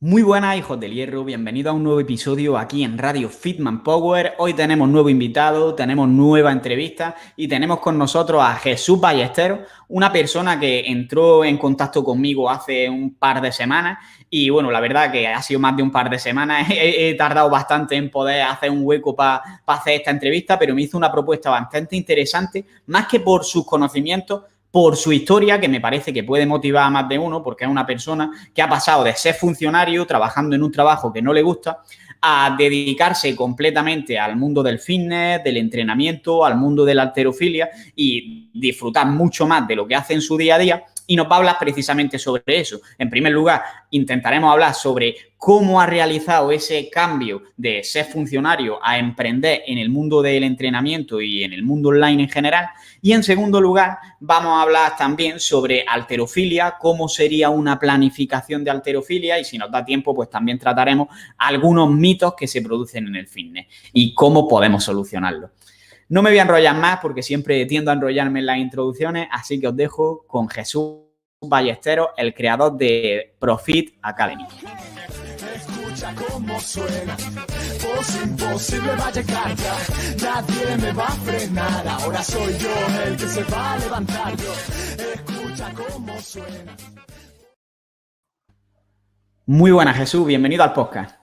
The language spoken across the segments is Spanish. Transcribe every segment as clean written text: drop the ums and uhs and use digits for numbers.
Muy buenas, hijos del hierro, bienvenidos a un nuevo episodio aquí en Radio Fitman Power. Hoy tenemos nuevo invitado, tenemos nueva entrevista y tenemos con nosotros a Jesús Ballesteros, una persona que entró en contacto conmigo hace un par de semanas y bueno, la verdad que ha sido más de un par de semanas. He tardado bastante en poder hacer un hueco para hacer esta entrevista, pero me hizo una propuesta bastante interesante, más que por sus conocimientos, por su historia, que me parece que puede motivar a más de uno, porque es una persona que ha pasado de ser funcionario, trabajando en un trabajo que no le gusta, a dedicarse completamente al mundo del fitness, del entrenamiento, al mundo de la halterofilia y disfrutar mucho más de lo que hace en su día a día. Y nos va a hablar precisamente sobre eso. En primer lugar, intentaremos hablar sobre cómo ha realizado ese cambio de ser funcionario a emprender en el mundo del entrenamiento y en el mundo online en general. Y en segundo lugar, vamos a hablar también sobre halterofilia, cómo sería una planificación de halterofilia y si nos da tiempo, pues también trataremos algunos mitos que se producen en el fitness y cómo podemos solucionarlos. No me voy a enrollar más porque siempre tiendo a enrollarme en las introducciones, así que os dejo con Jesús Ballesteros, el creador de Profit Academy. Escucha cómo suena, voz imposible va a llegar ya, nadie me va a frenar, ahora soy yo el que se va a levantar yo, escucha cómo suena. Muy buenas, Jesús, bienvenido al podcast.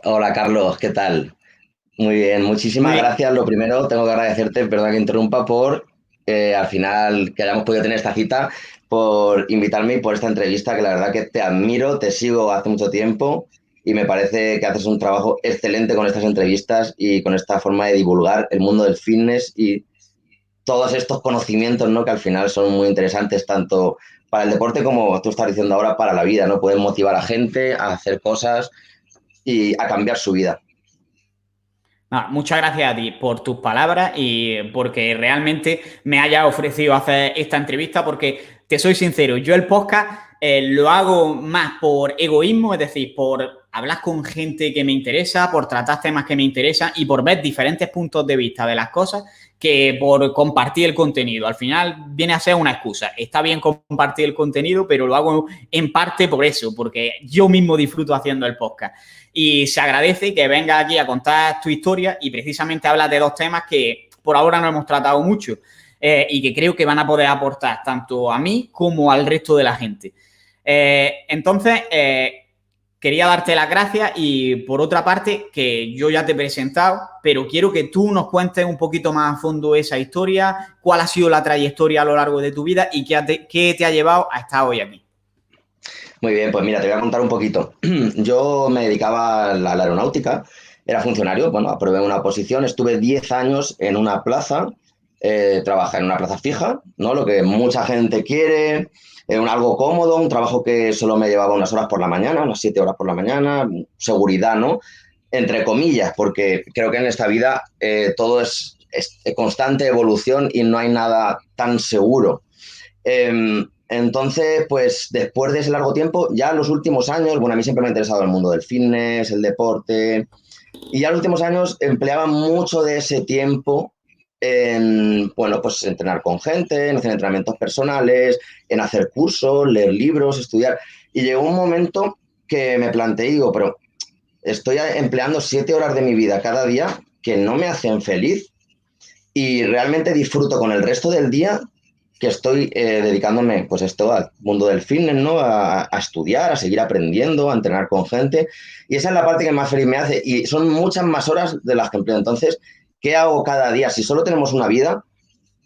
Hola Carlos, ¿qué tal? Muy bien, Muy muchísimas bien. gracias. Lo primero, tengo que agradecerte, perdón que interrumpa, por al final que hayamos podido tener esta cita, por invitarme y por esta entrevista, que la verdad que te admiro, te sigo hace mucho tiempo y me parece que haces un trabajo excelente con estas entrevistas y con esta forma de divulgar el mundo del fitness y todos estos conocimientos, ¿no? Que al final son muy interesantes tanto para el deporte como tú estás diciendo ahora para la vida, ¿no? Pueden motivar a gente a hacer cosas y a cambiar su vida. No, muchas gracias a ti por tus palabras y porque realmente me hayas ofrecido hacer esta entrevista porque te soy sincero, yo el podcast lo hago más por egoísmo, es decir, por hablar con gente que me interesa, por tratar temas que me interesan y por ver diferentes puntos de vista de las cosas que por compartir el contenido. Al final viene a ser una excusa. Está bien compartir el contenido, pero lo hago en parte por eso, porque yo mismo disfruto haciendo el podcast. Y se agradece que vengas aquí a contar tu historia y precisamente hablas de dos temas que por ahora no hemos tratado mucho y que creo que van a poder aportar tanto a mí como al resto de la gente. Entonces, quería darte las gracias y por otra parte, que yo ya te he presentado, pero quiero que tú nos cuentes un poquito más a fondo esa historia, cuál ha sido la trayectoria a lo largo de tu vida y qué te ha llevado a estar hoy aquí. Muy bien, pues mira, te voy a contar un poquito. Yo me dedicaba a la aeronáutica, era funcionario, bueno, aprobé una posición, estuve 10 años en una plaza, trabajé en una plaza fija, ¿no? Lo que mucha gente quiere, algo cómodo, un trabajo que solo me llevaba unas horas por la mañana, unas 7 horas por la mañana, seguridad, ¿no? Entre comillas, porque creo que en esta vida todo es constante evolución y no hay nada tan seguro. Entonces, pues después de ese largo tiempo, ya en los últimos años, bueno, a mí siempre me ha interesado el mundo del fitness, el deporte, y ya en los últimos años empleaba mucho de ese tiempo en, bueno, pues entrenar con gente, en hacer entrenamientos personales, en hacer cursos, leer libros, estudiar. Y llegó un momento que me planteé, digo, pero estoy empleando 7 horas de mi vida cada día que no me hacen feliz y realmente disfruto con el resto del día que estoy dedicándome pues esto al mundo del fitness, ¿no? A estudiar, a seguir aprendiendo, a entrenar con gente. Y esa es la parte que más feliz me hace. Y son muchas más horas de las que empleo. Entonces, ¿qué hago cada día? Si solo tenemos una vida,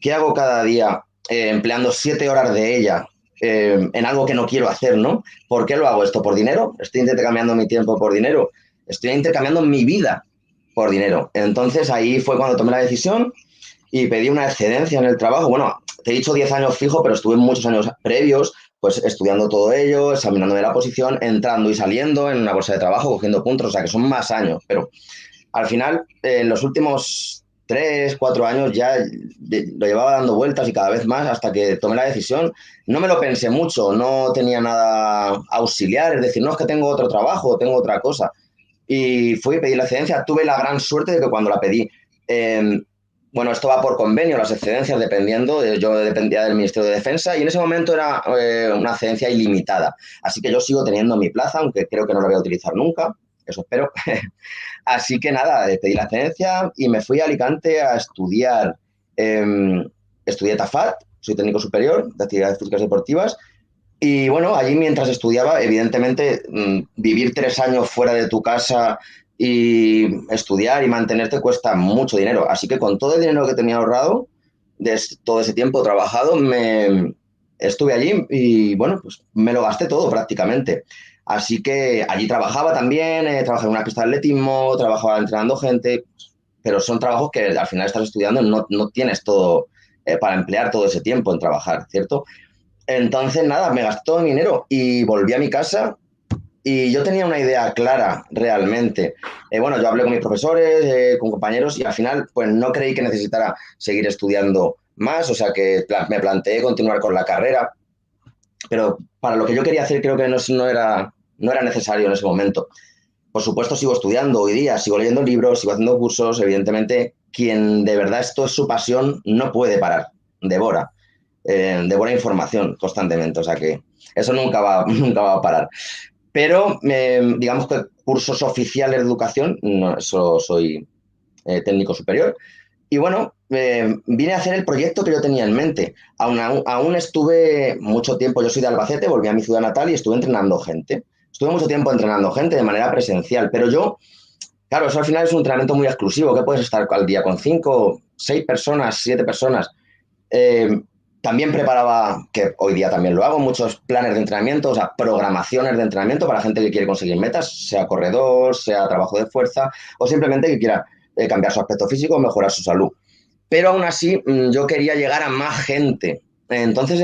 ¿qué hago cada día empleando 7 horas de ella en algo que no quiero hacer, ¿no? ¿Por qué lo hago esto? ¿Por dinero? ¿Estoy intercambiando mi tiempo por dinero? Estoy intercambiando mi vida por dinero. Entonces ahí fue cuando tomé la decisión y pedí una excedencia en el trabajo. Bueno, te he dicho 10 años fijo, pero estuve muchos años previos, pues estudiando todo ello, examinándome la posición, entrando y saliendo en una bolsa de trabajo, cogiendo puntos, o sea que son más años, pero al final, en los últimos 3, 4 años ya lo llevaba dando vueltas y cada vez más hasta que tomé la decisión. No me lo pensé mucho, no tenía nada auxiliar, es decir, no es que tengo otro trabajo, tengo otra cosa. Y fui a pedir la excedencia. Tuve la gran suerte de que cuando la pedí, eh, Bueno, esto va por convenio, las excedencias dependiendo, yo dependía del Ministerio de Defensa y en ese momento era una excedencia ilimitada. Así que yo sigo teniendo mi plaza, aunque creo que no la voy a utilizar nunca, eso espero. Así que nada, pedí la excedencia y me fui a Alicante a estudiar. Estudié TAFAT, soy técnico superior de actividades físicas deportivas. Y bueno, allí mientras estudiaba, evidentemente, vivir 3 años fuera de tu casa y estudiar y mantenerte cuesta mucho dinero. Así que con todo el dinero que tenía ahorrado, de todo ese tiempo trabajado, estuve allí y bueno, pues me lo gasté todo prácticamente. Así que allí trabajaba también, trabajaba en una pista de atletismo, trabajaba entrenando gente, pero son trabajos que al final estás estudiando y no tienes todo para emplear todo ese tiempo en trabajar, ¿cierto? Entonces, nada, me gasté todo mi dinero y volví a mi casa y yo tenía una idea clara realmente. Bueno, yo hablé con mis profesores, con compañeros y al final pues no creí que necesitara seguir estudiando más, o sea que me planteé continuar con la carrera, pero para lo que yo quería hacer creo que no era necesario en ese momento. Por supuesto sigo estudiando hoy día, sigo leyendo libros, sigo haciendo cursos, evidentemente quien de verdad esto es su pasión no puede parar, devora devora información constantemente, o sea que eso nunca va a parar. Pero digamos que cursos oficiales de educación, no, eso soy técnico superior. Y bueno, vine a hacer el proyecto que yo tenía en mente. Aún estuve mucho tiempo, yo soy de Albacete, volví a mi ciudad natal y estuve entrenando gente. Estuve mucho tiempo entrenando gente de manera presencial, pero yo, claro, eso al final es un entrenamiento muy exclusivo, que puedes estar al día con 5, 6 personas, 7 personas. Eh, También preparaba, que hoy día también lo hago, muchos planes de entrenamiento, o sea, programaciones de entrenamiento para gente que quiere conseguir metas, sea corredor, sea trabajo de fuerza o simplemente que quiera cambiar su aspecto físico o mejorar su salud. Pero aún así, yo quería llegar a más gente. Entonces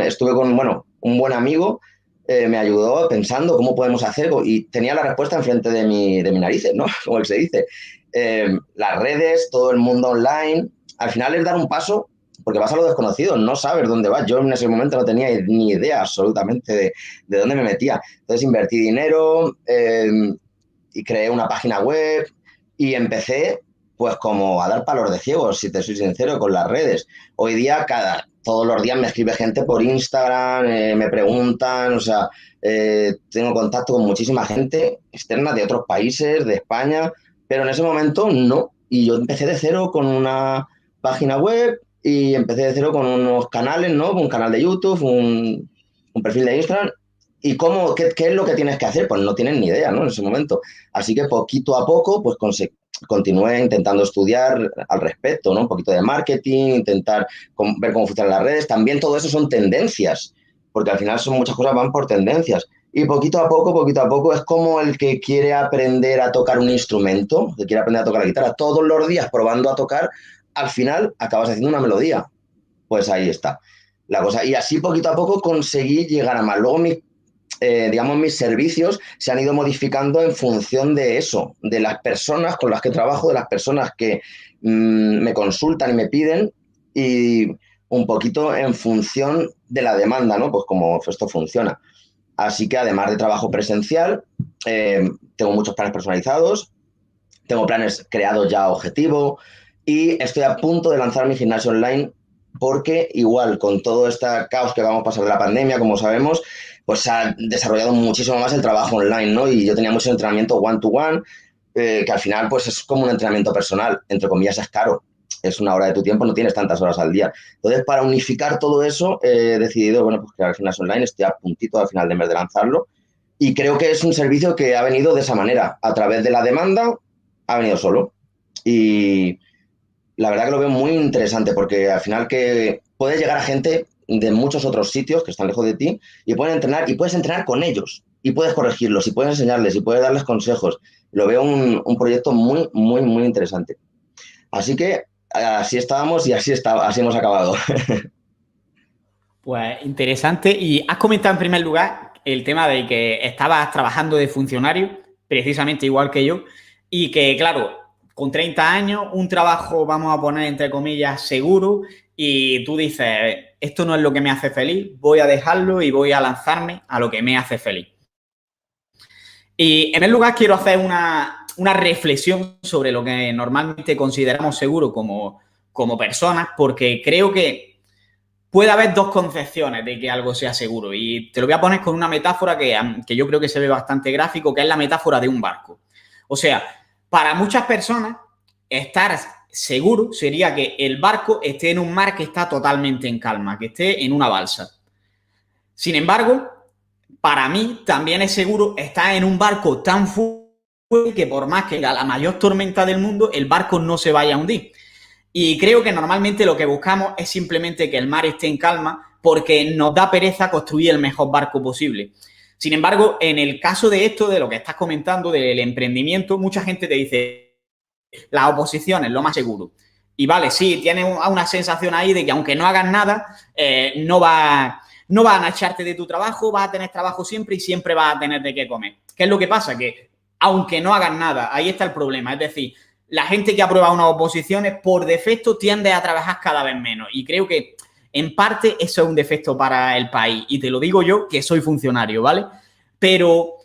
estuve con, bueno, un buen amigo, me ayudó pensando cómo podemos hacer y tenía la respuesta enfrente de mi narices, ¿no? Como él se dice. Las redes, todo el mundo online. Al final es dar un paso porque vas a lo desconocido, no sabes dónde vas. Yo en ese momento no tenía ni idea absolutamente de dónde me metía. Entonces invertí dinero y creé una página web y empecé pues como a dar palos de ciegos, si te soy sincero, con las redes. Hoy día, todos los días me escribe gente por Instagram, me preguntan, o sea, tengo contacto con muchísima gente externa de otros países, de España, pero en ese momento no. Y yo empecé de cero con una página web y empecé de cero con unos canales, ¿no? Un canal de YouTube, un perfil de Instagram. ¿Y qué es lo que tienes que hacer? Pues no tienes ni idea, ¿no? En ese momento. Así que poquito a poco, pues continué intentando estudiar al respecto, ¿no? Un poquito de marketing, intentar ver cómo funcionan las redes. También todo eso son tendencias, porque al final son muchas cosas van por tendencias. Y poquito a poco, es como el que quiere aprender a tocar un instrumento, que quiere aprender a tocar la guitarra todos los días probando a tocar, al final acabas haciendo una melodía. Pues ahí está la cosa. Y así poquito a poco conseguí llegar a más. Luego digamos, mis servicios se han ido modificando en función de eso, de las personas con las que trabajo, de las personas que me consultan y me piden y un poquito en función de la demanda, ¿no? Pues como esto funciona. Así que además de trabajo presencial, tengo muchos planes personalizados, tengo planes creados ya a objetivo y estoy a punto de lanzar mi gimnasio online porque igual con todo este caos que vamos a pasar de la pandemia, como sabemos, pues se ha desarrollado muchísimo más el trabajo online, ¿no? Y yo tenía mucho entrenamiento one-to-one, que al final pues es como un entrenamiento personal, entre comillas es caro, es una hora de tu tiempo, no tienes tantas horas al día. Entonces, para unificar todo eso, he decidido, bueno, pues crear el gimnasio online, estoy a puntito al final de mes de lanzarlo y creo que es un servicio que ha venido de esa manera, a través de la demanda, ha venido solo. Y la verdad que lo veo muy interesante porque al final que puedes llegar a gente de muchos otros sitios que están lejos de ti y pueden entrenar y puedes entrenar con ellos y puedes corregirlos y puedes enseñarles y puedes darles consejos. Lo veo un proyecto muy, muy, muy interesante. Así que así estábamos y así hemos acabado. Pues interesante. Y has comentado en primer lugar el tema de que estabas trabajando de funcionario, precisamente igual que yo, y que, claro, con 30 años, un trabajo, vamos a poner entre comillas, seguro, y tú dices, esto no es lo que me hace feliz, voy a dejarlo y voy a lanzarme a lo que me hace feliz. Y en primer lugar quiero hacer una reflexión sobre lo que normalmente consideramos seguro como como personas, porque creo que puede haber dos concepciones de que algo sea seguro. Y te lo voy a poner con una metáfora que yo creo que se ve bastante gráfico, que es la metáfora de un barco. O sea, para muchas personas, estar seguro sería que el barco esté en un mar que está totalmente en calma, que esté en una balsa. Sin embargo, para mí también es seguro estar en un barco tan fuerte que por más que haya la mayor tormenta del mundo, el barco no se vaya a hundir. Y creo que normalmente lo que buscamos es simplemente que el mar esté en calma porque nos da pereza construir el mejor barco posible. Sin embargo, en el caso de esto, de lo que estás comentando, del emprendimiento, mucha gente te dice, la oposición es lo más seguro. Y vale, sí, tienes una sensación ahí de que aunque no hagas nada, no van a echarte de tu trabajo, vas a tener trabajo siempre y siempre vas a tener de qué comer. ¿Qué es lo que pasa? Que aunque no hagas nada, ahí está el problema. Es decir, la gente que aprueba unas oposiciones por defecto tiende a trabajar cada vez menos. Y creo que en parte eso es un defecto para el país. Y te lo digo yo, que soy funcionario, ¿vale? Pero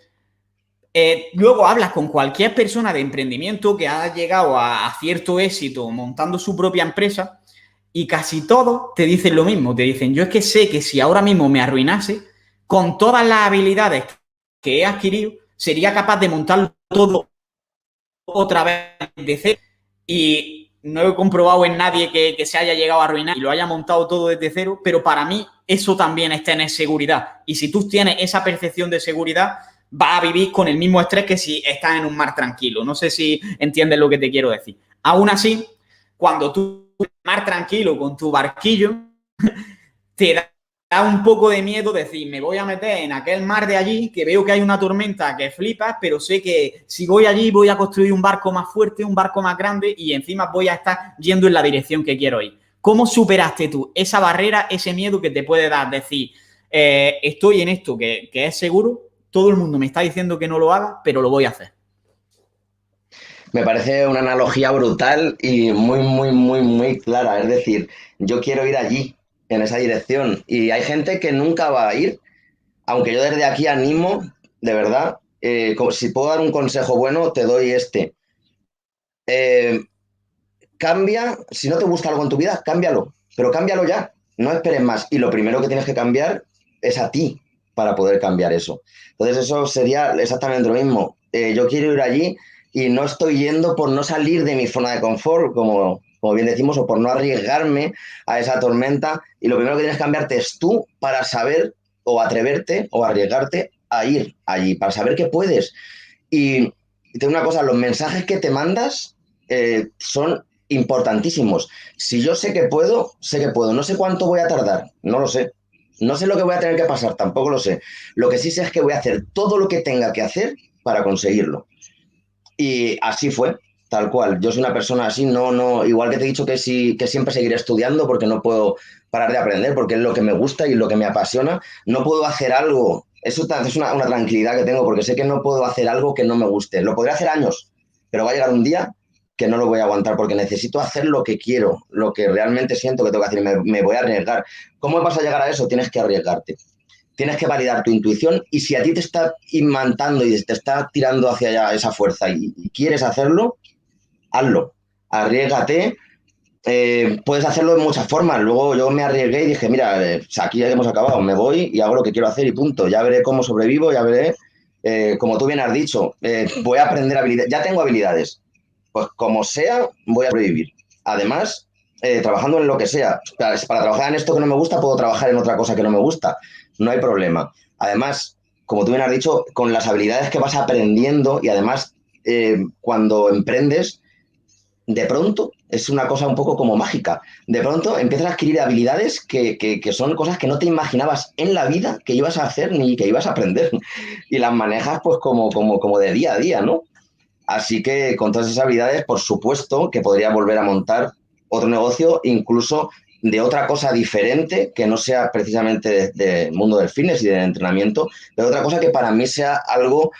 luego hablas con cualquier persona de emprendimiento que ha llegado a cierto éxito montando su propia empresa y casi todos te dicen lo mismo. Te dicen, yo es que sé que si ahora mismo me arruinase, con todas las habilidades que he adquirido, sería capaz de montarlo todo otra vez de cero. Y no he comprobado en nadie que se haya llegado a arruinar y lo haya montado todo desde cero, pero para mí eso también es tener seguridad. Y si tú tienes esa percepción de seguridad, vas a vivir con el mismo estrés que si estás en un mar tranquilo. No sé si entiendes lo que te quiero decir. Aún así, cuando tú en el mar tranquilo con tu barquillo, te da un poco de miedo decir, me voy a meter en aquel mar de allí, que veo que hay una tormenta que flipas, pero sé que si voy allí voy a construir un barco más fuerte, un barco más grande y encima voy a estar yendo en la dirección que quiero ir. ¿Cómo superaste tú esa barrera, ese miedo que te puede dar decir, estoy en esto que es seguro, todo el mundo me está diciendo que no lo haga, pero lo voy a hacer? Me parece una analogía brutal y muy, muy, muy, muy clara. Es decir, yo quiero ir allí, en esa dirección. Y hay gente que nunca va a ir, aunque yo desde aquí animo, de verdad, si puedo dar un consejo bueno, te doy este. Eh, Cambia, si no te gusta algo en tu vida, cámbialo, pero cámbialo ya, no esperes más. Y lo primero que tienes que cambiar es a ti para poder cambiar eso. Entonces eso sería exactamente lo mismo. Yo quiero ir allí y no estoy yendo por no salir de mi zona de confort, como bien decimos, o por no arriesgarme a esa tormenta. Y lo primero que tienes que cambiarte es tú para saber o atreverte o arriesgarte a ir allí, para saber que puedes. Y tengo una cosa, los mensajes que te mandas son importantísimos. Si yo sé que puedo, sé que puedo. No sé cuánto voy a tardar, no lo sé. No sé lo que voy a tener que pasar, tampoco lo sé. Lo que sí sé es que voy a hacer todo lo que tenga que hacer para conseguirlo. Y así fue, tal cual. Yo soy una persona así, igual que te he dicho que sí, que siempre seguiré estudiando porque no puedo parar de aprender, porque es lo que me gusta y lo que me apasiona. No puedo hacer algo, eso es una tranquilidad que tengo, porque sé que no puedo hacer algo que no me guste. Lo podré hacer años, pero va a llegar un día que no lo voy a aguantar porque necesito hacer lo que quiero, lo que realmente siento que tengo que hacer y me voy a arriesgar. ¿Cómo vas a llegar a eso? Tienes que arriesgarte. Tienes que validar tu intuición y si a ti te está imantando y te está tirando hacia allá esa fuerza y quieres hacerlo, hazlo. Arriésgate. Puedes hacerlo de muchas formas. Luego yo me arriesgué y dije, mira, aquí ya hemos acabado, me voy y hago lo que quiero hacer y punto. Ya veré cómo sobrevivo, ya veré, como tú bien has dicho, voy a aprender habilidades. Ya tengo habilidades. Pues como sea, voy a sobrevivir. Además, trabajando en lo que sea. Para trabajar en esto que no me gusta, puedo trabajar en otra cosa que no me gusta. No hay problema. Además, como tú bien has dicho, con las habilidades que vas aprendiendo y además cuando emprendes, de pronto es una cosa un poco como mágica. De pronto empiezas a adquirir habilidades que son cosas que no te imaginabas en la vida que ibas a hacer ni que ibas a aprender. Y las manejas pues como de día a día, ¿no? Así que con todas esas habilidades, por supuesto que podría volver a montar otro negocio, incluso de otra cosa diferente, que no sea precisamente del mundo del fitness y del entrenamiento, pero otra cosa que para mí sea algo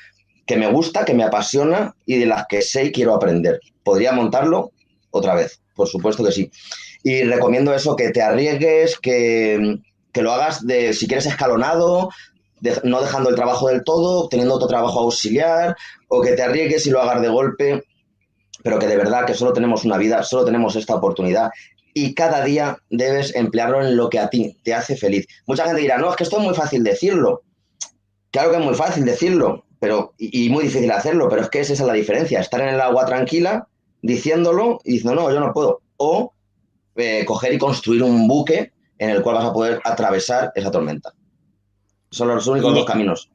que me gusta, que me apasiona y de las que sé y quiero aprender. ¿Podría montarlo? Otra vez, por supuesto que sí. Y recomiendo eso, que te arriesgues, que lo hagas si quieres escalonado, no dejando el trabajo del todo, teniendo otro trabajo auxiliar, o que te arriesgues y lo hagas de golpe, pero que de verdad que solo tenemos una vida, solo tenemos esta oportunidad y cada día debes emplearlo en lo que a ti te hace feliz. Mucha gente dirá, no, es que esto es muy fácil decirlo. Claro que es muy fácil decirlo, pero, y muy difícil hacerlo, pero es que esa es la diferencia, estar en el agua tranquila diciéndolo y diciendo, no, yo no puedo. O coger y construir un buque en el cual vas a poder atravesar esa tormenta. Son los únicos dos Y, caminos.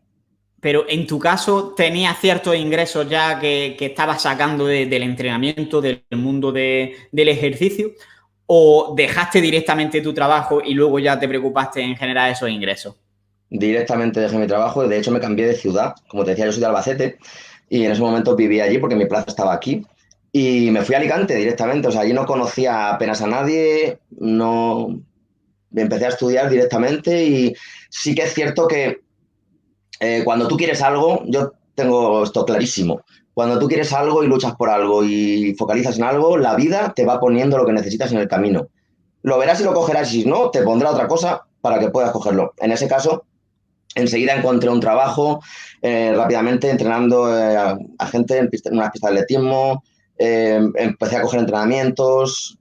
pero en tu caso, ¿tenías ciertos ingresos ya que estabas sacando del entrenamiento, del mundo del ejercicio? ¿O dejaste directamente tu trabajo y luego ya te preocupaste en generar esos ingresos? Directamente dejé mi trabajo y de hecho me cambié de ciudad. Como te decía, yo soy de Albacete y en ese momento vivía allí porque mi plaza estaba aquí. Y me fui a Alicante directamente, o sea, allí no conocía apenas a nadie, no empecé a estudiar directamente y sí que es cierto que cuando tú quieres algo, yo tengo esto clarísimo, cuando tú quieres algo y luchas por algo y focalizas en algo, la vida te va poniendo lo que necesitas en el camino. Lo verás y lo cogerás y si no, te pondrá otra cosa para que puedas cogerlo. En ese caso, enseguida encontré un trabajo rápidamente entrenando a gente en una pista de atletismo, empecé a coger entrenamientos,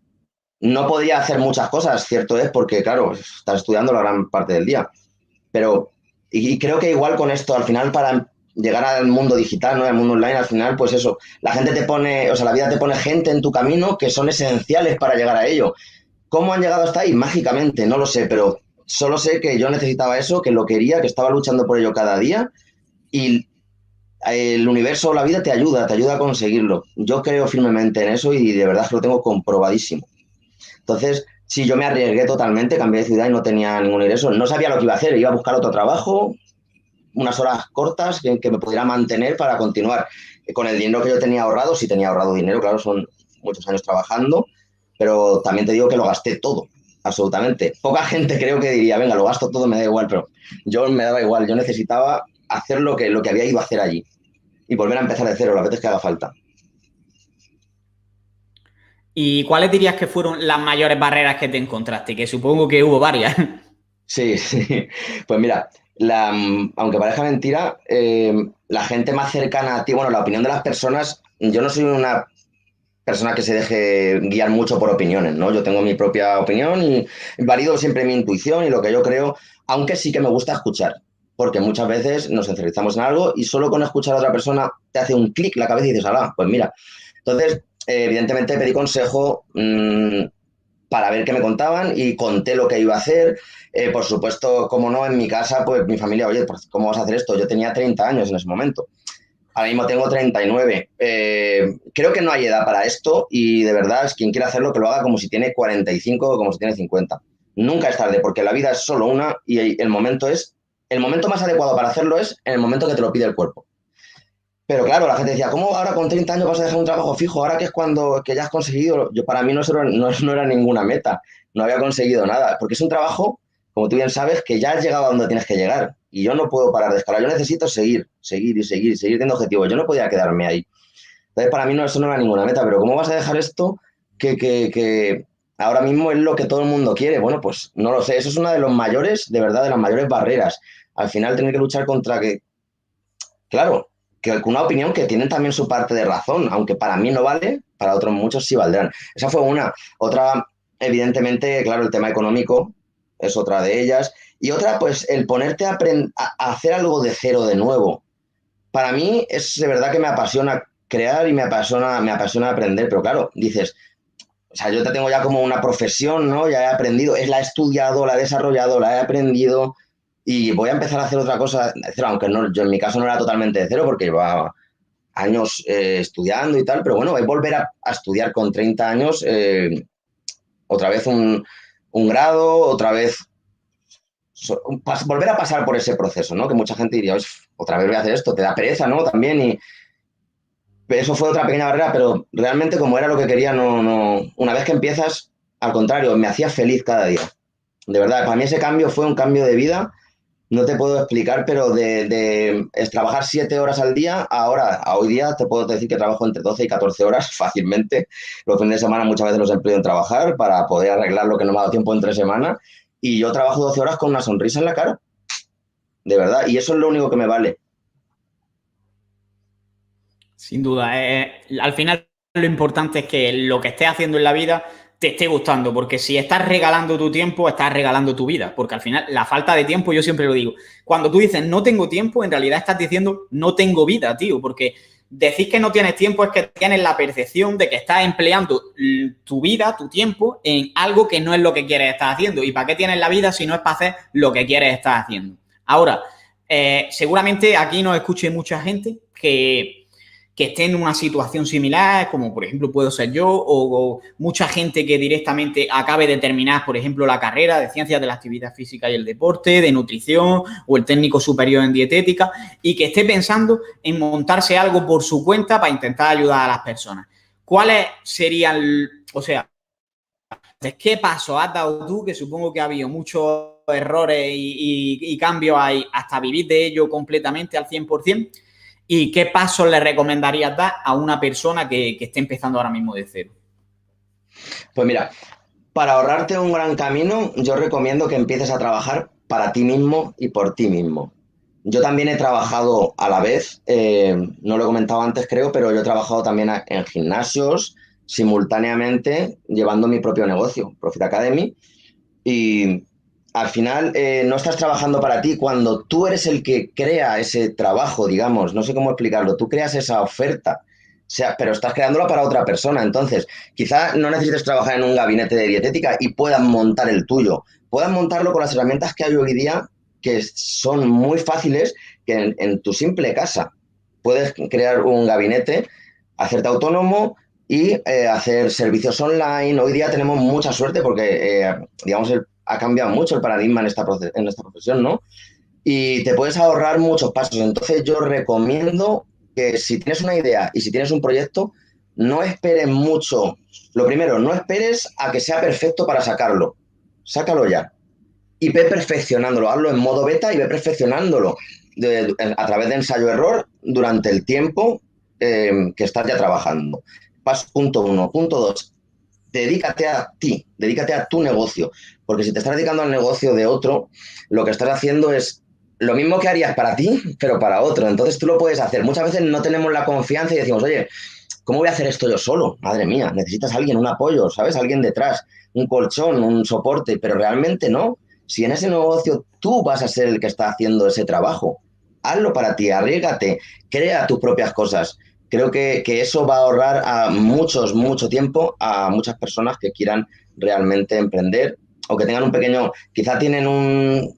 no podía hacer muchas cosas, cierto es, porque claro, estás estudiando la gran parte del día, pero y creo que igual con esto, al final para llegar al mundo digital, ¿no? Al mundo online, al final, pues eso, la gente te pone, o sea, la vida te pone gente en tu camino que son esenciales para llegar a ello. ¿Cómo han llegado hasta ahí? Mágicamente, no lo sé, pero solo sé que yo necesitaba eso, que lo quería, que estaba luchando por ello cada día y el universo o la vida te ayuda a conseguirlo. Yo creo firmemente en eso y de verdad que lo tengo comprobadísimo. Entonces, sí, yo me arriesgué totalmente, cambié de ciudad y no tenía ningún ingreso. No sabía lo que iba a hacer, iba a buscar otro trabajo, unas horas cortas que me pudiera mantener para continuar. Con el dinero que yo tenía ahorrado, sí tenía ahorrado dinero, claro, son muchos años trabajando, pero también te digo que lo gasté todo, absolutamente. Poca gente creo que diría, venga, lo gasto todo, me da igual, pero yo me daba igual, yo necesitaba hacer lo que había ido a hacer allí y volver a empezar de cero las veces que haga falta. ¿Y cuáles dirías que fueron las mayores barreras que te encontraste? Que supongo que hubo varias. Sí, sí. Pues mira, aunque parezca mentira, la gente más cercana a ti, bueno, la opinión de las personas, yo no soy una persona que se deje guiar mucho por opiniones, ¿no? Yo tengo mi propia opinión y valido siempre mi intuición y lo que yo creo, aunque sí que me gusta escuchar, porque muchas veces nos encerrizamos en algo y solo con escuchar a otra persona te hace un clic la cabeza y dices, ah, pues mira. Entonces, evidentemente pedí consejo para ver qué me contaban y conté lo que iba a hacer. Por supuesto, como no, en mi casa, pues mi familia, oye, pues, ¿cómo vas a hacer esto? Yo tenía 30 años en ese momento. Ahora mismo tengo 39. Creo que no hay edad para esto y de verdad, es quien quiera hacerlo, que lo haga como si tiene 45 o como si tiene 50. Nunca es tarde, porque la vida es solo una y el momento más adecuado para hacerlo es en el momento que te lo pide el cuerpo. Pero claro, la gente decía, ¿cómo ahora con 30 años vas a dejar un trabajo fijo? Ahora que es cuando que ya has conseguido. Yo, para mí no era ninguna meta, no había conseguido nada, porque es un trabajo, como tú bien sabes, que ya has llegado a donde tienes que llegar. Y yo no puedo parar de escalar, yo necesito seguir, seguir y seguir, seguir teniendo objetivos. Yo no podía quedarme ahí. Entonces, para mí eso no era ninguna meta, pero ¿cómo vas a dejar esto que ahora mismo es lo que todo el mundo quiere? Bueno, pues no lo sé, eso es una de los mayores, de verdad, de las mayores barreras. Al final tener que luchar contra que claro, que una opinión que tienen también su parte de razón, aunque para mí no vale, para otros muchos sí valdrán. Esa fue una. Otra, evidentemente, claro, el tema económico es otra de ellas. Y otra, pues, el ponerte a hacer algo de cero de nuevo. Para mí es de verdad que me apasiona crear y me apasiona aprender, pero claro, dices, o sea, yo te tengo ya como una profesión, ¿no? Ya he aprendido, la he estudiado, la he desarrollado, la he aprendido y voy a empezar a hacer otra cosa de cero, aunque no, yo en mi caso no era totalmente de cero porque llevaba años estudiando y tal, pero bueno, es volver a estudiar con 30 años, otra vez un grado, otra vez volver a pasar por ese proceso, ¿no? Que mucha gente diría, otra vez voy a hacer esto, te da pereza, ¿no? También y eso fue otra pequeña barrera, pero realmente como era lo que quería, una vez que empiezas, al contrario, me hacía feliz cada día. De verdad, para mí ese cambio fue un cambio de vida, no te puedo explicar, pero es trabajar 7 horas al día, a hoy día te puedo decir que trabajo entre 12 y 14 horas fácilmente. Los fines de semana muchas veces los empleo en trabajar para poder arreglar lo que no me ha dado tiempo entre semana. Y yo trabajo 12 horas con una sonrisa en la cara, de verdad, y eso es lo único que me vale. Sin duda. Al final lo importante es que lo que estés haciendo en la vida te esté gustando, porque si estás regalando tu tiempo, estás regalando tu vida, porque al final la falta de tiempo, yo siempre lo digo, cuando tú dices no tengo tiempo, en realidad estás diciendo no tengo vida, tío, porque decir que no tienes tiempo es que tienes la percepción de que estás empleando tu vida, tu tiempo, en algo que no es lo que quieres estar haciendo. ¿Y para qué tienes la vida si no es para hacer lo que quieres estar haciendo? Ahora, seguramente aquí nos escuche mucha gente que esté en una situación similar, como por ejemplo puedo ser yo, o mucha gente que directamente acabe de terminar, por ejemplo, la carrera de Ciencias de la Actividad Física y el Deporte, de Nutrición o el técnico superior en Dietética, y que esté pensando en montarse algo por su cuenta para intentar ayudar a las personas. ¿Cuáles serían, o sea, qué paso has dado tú, que supongo que ha habido muchos errores y cambios ahí, hasta vivir de ello completamente al 100%? ¿Y qué pasos le recomendarías dar a una persona que esté empezando ahora mismo de cero? Pues mira, para ahorrarte un gran camino, yo recomiendo que empieces a trabajar para ti mismo y por ti mismo. Yo también he trabajado a la vez, no lo he comentado antes creo, pero yo he trabajado también en gimnasios simultáneamente llevando mi propio negocio, Profit Academy, y al final no estás trabajando para ti cuando tú eres el que crea ese trabajo, digamos, no sé cómo explicarlo, tú creas esa oferta, o sea, pero estás creándola para otra persona, entonces quizá no necesites trabajar en un gabinete de dietética y puedas montar el tuyo, puedas montarlo con las herramientas que hay hoy día que son muy fáciles, que en tu simple casa puedes crear un gabinete, hacerte autónomo y hacer servicios online. Hoy día tenemos mucha suerte porque, digamos, ha cambiado mucho el paradigma en esta profesión, ¿no? Y te puedes ahorrar muchos pasos. Entonces yo recomiendo que si tienes una idea y si tienes un proyecto, no esperes mucho. Lo primero, no esperes a que sea perfecto para sacarlo. Sácalo ya. Y ve perfeccionándolo. Hazlo en modo beta y ve perfeccionándolo a través de ensayo-error durante el tiempo que estás ya trabajando. Paso punto uno. Punto dos, dedícate a ti, dedícate a tu negocio, porque si te estás dedicando al negocio de otro, lo que estás haciendo es lo mismo que harías para ti, pero para otro. Entonces tú lo puedes hacer. Muchas veces no tenemos la confianza y decimos, oye, ¿cómo voy a hacer esto yo solo? Madre mía, necesitas a alguien, un apoyo, ¿sabes? Alguien detrás, un colchón, un soporte, pero realmente no. Si en ese negocio tú vas a ser el que está haciendo ese trabajo, hazlo para ti, arriésgate, crea tus propias cosas. Creo que eso va a ahorrar a mucho tiempo a muchas personas que quieran realmente emprender o que tengan un pequeño, quizá tienen un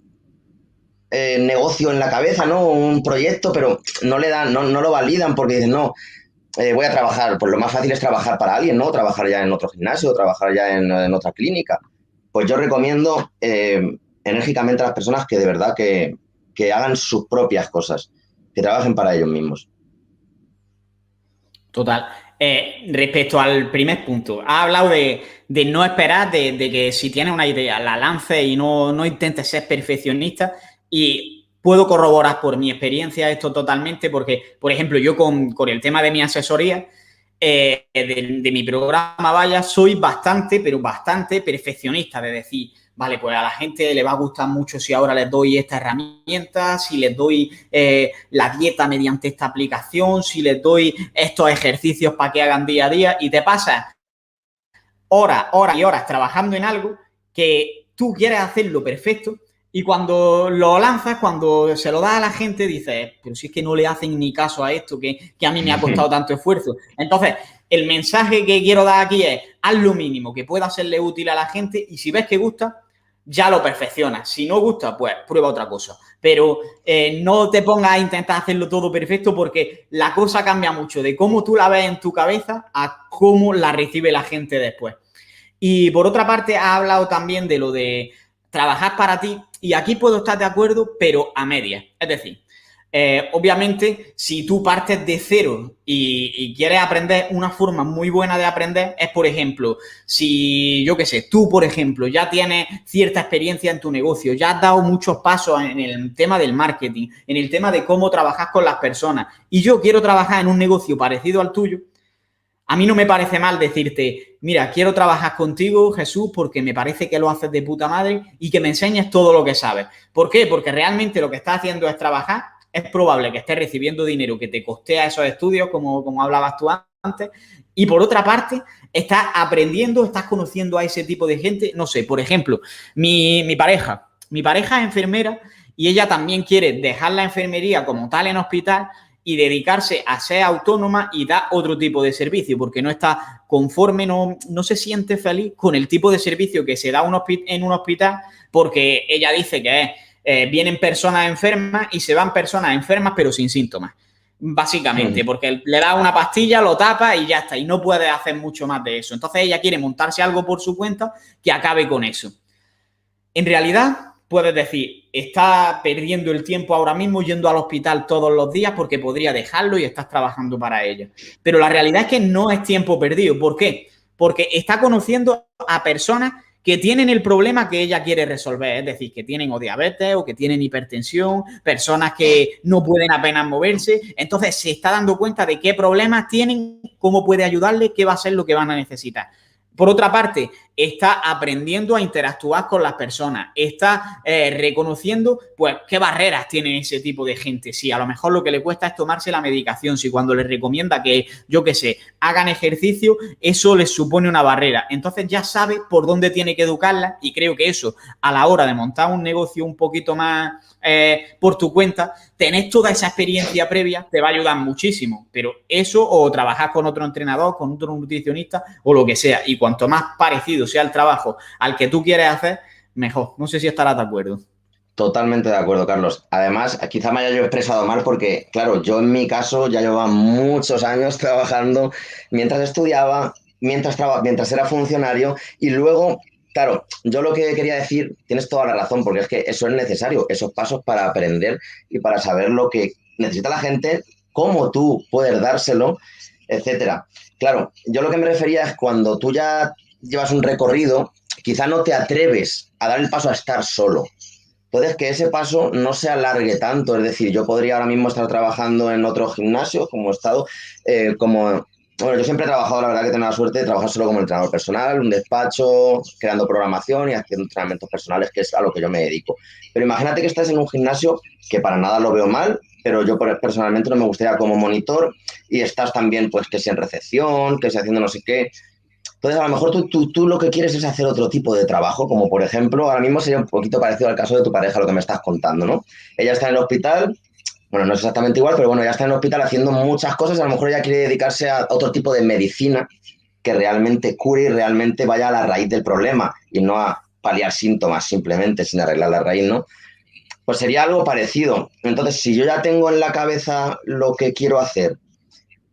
negocio en la cabeza, ¿no? Un proyecto, pero no le dan, no lo validan porque dicen, no, voy a trabajar, pues lo más fácil es trabajar para alguien, ¿no? Trabajar ya en otro gimnasio, trabajar ya en otra clínica. Pues yo recomiendo enérgicamente a las personas que de verdad que hagan sus propias cosas, que trabajen para ellos mismos. Total. Respecto al primer punto, has hablado de no esperar, de que si tienes una idea, la lances y no intentes ser perfeccionista. Y puedo corroborar por mi experiencia esto totalmente, porque, por ejemplo, yo con el tema de mi asesoría, de mi programa, vaya, soy bastante, pero bastante perfeccionista, de decir, vale, pues a la gente le va a gustar mucho si ahora les doy esta herramienta, si les doy la dieta mediante esta aplicación, si les doy estos ejercicios para que hagan día a día, y te pasas horas, horas y horas trabajando en algo que tú quieres hacerlo perfecto, y cuando lo lanzas, cuando se lo das a la gente, dices, pero si es que no le hacen ni caso a esto, que a mí me ha costado tanto esfuerzo. Entonces, el mensaje que quiero dar aquí es, haz lo mínimo que pueda serle útil a la gente, y si ves que gusta, ya lo perfeccionas. Si no gusta, pues prueba otra cosa. Pero no te pongas a intentar hacerlo todo perfecto, porque la cosa cambia mucho de cómo tú la ves en tu cabeza a cómo la recibe la gente después. Y por otra parte, has hablado también de lo de trabajar para ti, y aquí puedo estar de acuerdo, pero a medias. Es decir, obviamente, si tú partes de cero y quieres aprender, una forma muy buena de aprender es, por ejemplo, si, yo qué sé, tú, por ejemplo, ya tienes cierta experiencia en tu negocio, ya has dado muchos pasos en el tema del marketing, en el tema de cómo trabajar con las personas, y yo quiero trabajar en un negocio parecido al tuyo, a mí no me parece mal decirte, mira, quiero trabajar contigo, Jesús, porque me parece que lo haces de puta madre y que me enseñes todo lo que sabes. ¿Por qué? Porque realmente lo que estás haciendo es trabajar. Es probable que estés recibiendo dinero que te costea esos estudios, como hablabas tú y por otra parte estás aprendiendo, estás conociendo a ese tipo de gente. No sé, por ejemplo, mi pareja es enfermera y ella también quiere dejar la enfermería como tal en hospital y dedicarse a ser autónoma y dar otro tipo de servicio, porque no está conforme, no se siente feliz con el tipo de servicio que se da en un hospital, porque ella dice que vienen personas enfermas y se van personas enfermas pero sin síntomas, básicamente, porque le da una pastilla, lo tapa y ya está, y no puede hacer mucho más de eso. Entonces ella quiere montarse algo por su cuenta que acabe con eso. En realidad, puedes decir, está perdiendo el tiempo ahora mismo yendo al hospital todos los días porque podría dejarlo y estás trabajando para ella. Pero la realidad es que no es tiempo perdido. ¿Por qué? Porque está conociendo a personas que tienen el problema que ella quiere resolver, es decir, que tienen o diabetes o que tienen hipertensión, personas que no pueden apenas moverse. Entonces se está dando cuenta de qué problemas tienen, cómo puede ayudarles, qué va a ser lo que van a necesitar. Por otra parte, está aprendiendo a interactuar con las personas, está reconociendo pues qué barreras tiene ese tipo de gente. Si a lo mejor lo que le cuesta es tomarse la medicación, si cuando les recomienda que, yo qué sé, hagan ejercicio, eso les supone una barrera. Entonces ya sabe por dónde tiene que educarla y creo que eso a la hora de montar un negocio un poquito más por tu cuenta, tener toda esa experiencia previa te va a ayudar muchísimo, pero eso o trabajar con otro entrenador, con otro nutricionista o lo que sea, y cuanto más parecido sea el trabajo al que tú quieres hacer, mejor. No sé si estarás de acuerdo. Totalmente de acuerdo, Carlos. Además, quizá me haya yo expresado mal porque, claro, yo en mi caso ya llevaba muchos años trabajando mientras estudiaba, mientras era funcionario y luego, claro, yo lo que quería decir, tienes toda la razón, porque es que eso es necesario, esos pasos para aprender y para saber lo que necesita la gente, cómo tú puedes dárselo, etcétera. Claro, yo lo que me refería es cuando tú ya llevas un recorrido, quizá no te atreves a dar el paso a estar solo. Entonces, que ese paso no se alargue tanto. Es decir, yo podría ahora mismo estar trabajando en otro gimnasio, como he estado, como... Bueno, yo siempre he trabajado, la verdad que tengo la suerte de trabajar solo como entrenador personal, un despacho, creando programación y haciendo entrenamientos personales, que es a lo que yo me dedico. Pero imagínate que estás en un gimnasio que para nada lo veo mal, pero yo personalmente no me gustaría como monitor y estás también, pues, que si en recepción, que si haciendo no sé qué. Entonces, a lo mejor tú lo que quieres es hacer otro tipo de trabajo, como por ejemplo, ahora mismo sería un poquito parecido al caso de tu pareja, lo que me estás contando, ¿no? Ella está en el hospital, bueno, no es exactamente igual, pero bueno, ella está en el hospital haciendo muchas cosas, a lo mejor ella quiere dedicarse a otro tipo de medicina que realmente cure y realmente vaya a la raíz del problema y no a paliar síntomas simplemente sin arreglar la raíz, ¿no? Pues sería algo parecido. Entonces, si yo ya tengo en la cabeza lo que quiero hacer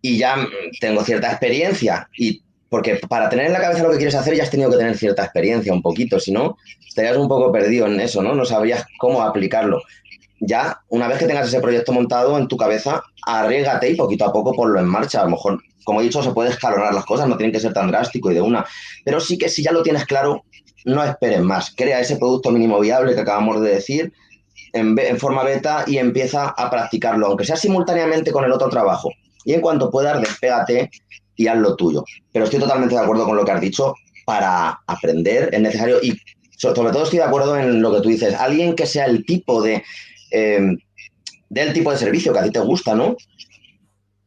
y ya tengo cierta experiencia y porque para tener en la cabeza lo que quieres hacer ya has tenido que tener cierta experiencia un poquito, si no, estarías un poco perdido en eso, ¿no? No sabrías cómo aplicarlo. Ya, una vez que tengas ese proyecto montado en tu cabeza, arriésgate y poquito a poco ponlo en marcha. A lo mejor, como he dicho, se puede escalonar las cosas, no tienen que ser tan drástico y de una. Pero sí que si ya lo tienes claro, no esperes más. Crea ese producto mínimo viable que acabamos de decir en forma beta y empieza a practicarlo, aunque sea simultáneamente con el otro trabajo. Y en cuanto puedas, despégate y haz lo tuyo. Pero estoy totalmente de acuerdo con lo que has dicho. Para aprender es necesario y sobre todo estoy de acuerdo en lo que tú dices. Alguien que sea el tipo del tipo de servicio que a ti te gusta, ¿no?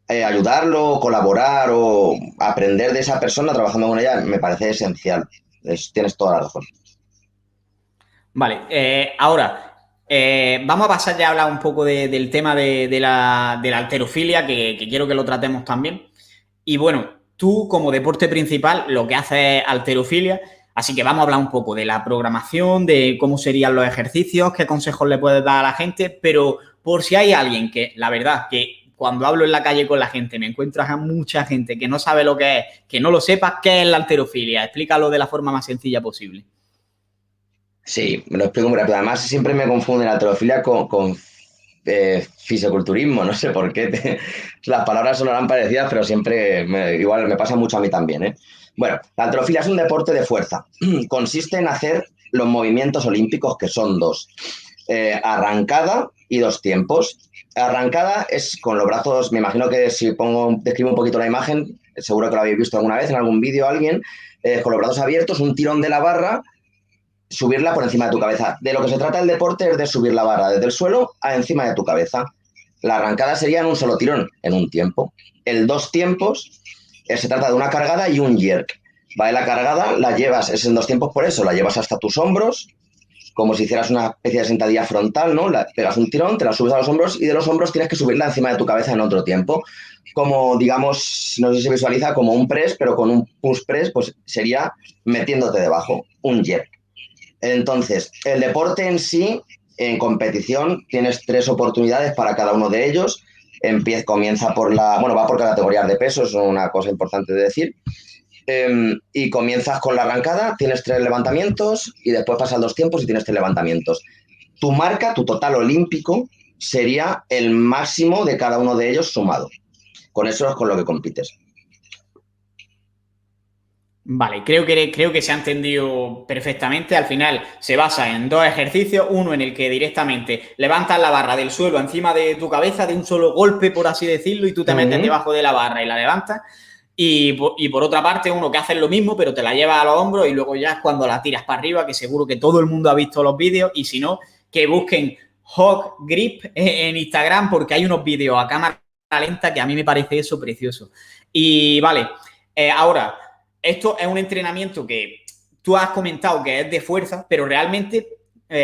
Ayudarlo, colaborar o aprender de esa persona trabajando con ella me parece esencial. Tienes toda la razón. Vale, ahora vamos a pasar ya a hablar un poco del tema de la halterofilia, que quiero que lo tratemos también. Y bueno, tú como deporte principal lo que haces es halterofilia, así que vamos a hablar un poco de la programación, de cómo serían los ejercicios, qué consejos le puedes dar a la gente, pero por si hay alguien que, la verdad, que cuando hablo en la calle con la gente me encuentro a mucha gente que no sabe lo que es, que no lo sepa, ¿qué es la halterofilia? Explícalo de la forma más sencilla posible. Sí, me lo explico muy rápido. Además, siempre me confunde la halterofilia con fisiculturismo, no sé por qué. Las palabras sonarán parecidas, pero siempre igual me pasa mucho a mí también, ¿eh? Bueno, la halterofilia es un deporte de fuerza. Consiste en hacer los movimientos olímpicos, que son dos. Arrancada y dos tiempos. Arrancada es con los brazos, me imagino que si describo un poquito la imagen, seguro que lo habéis visto alguna vez en algún vídeo alguien, con los brazos abiertos, un tirón de la barra, subirla por encima de tu cabeza. De lo que se trata el deporte es de subir la barra desde el suelo a encima de tu cabeza. La arrancada sería en un solo tirón, en un tiempo. El dos tiempos Se trata de una cargada y un jerk. ¿Vale? La cargada la llevas, es en 2 tiempos por eso, la llevas hasta tus hombros, como si hicieras una especie de sentadilla frontal, ¿no? La, pegas un tirón, te la subes a los hombros y de los hombros tienes que subirla encima de tu cabeza en otro tiempo. Como, digamos, no sé si se visualiza como un press, pero con un push press, pues sería metiéndote debajo, un jerk. Entonces, el deporte en sí, en competición, tienes 3 oportunidades para cada uno de ellos. Comienza por va por categorías de peso, es una cosa importante de decir. Y comienzas con la arrancada, tienes 3 levantamientos y después pasan 2 tiempos y tienes 3 levantamientos. Tu marca, tu total olímpico, sería el máximo de cada uno de ellos sumado. Con eso es con lo que compites. Vale, creo que se ha entendido perfectamente. Al final se basa en 2 ejercicios, uno en el que directamente levantas la barra del suelo encima de tu cabeza de un solo golpe, por así decirlo, y tú te metes debajo de la barra y la levantas. Y por otra parte, uno que hace lo mismo, pero te la llevas a los hombros y luego ya es cuando la tiras para arriba, que seguro que todo el mundo ha visto los vídeos, y si no, que busquen Hog Grip en Instagram, porque hay unos vídeos a cámara lenta que a mí me parece eso precioso. Y vale, ahora, esto es un entrenamiento que tú has comentado que es de fuerza, pero realmente,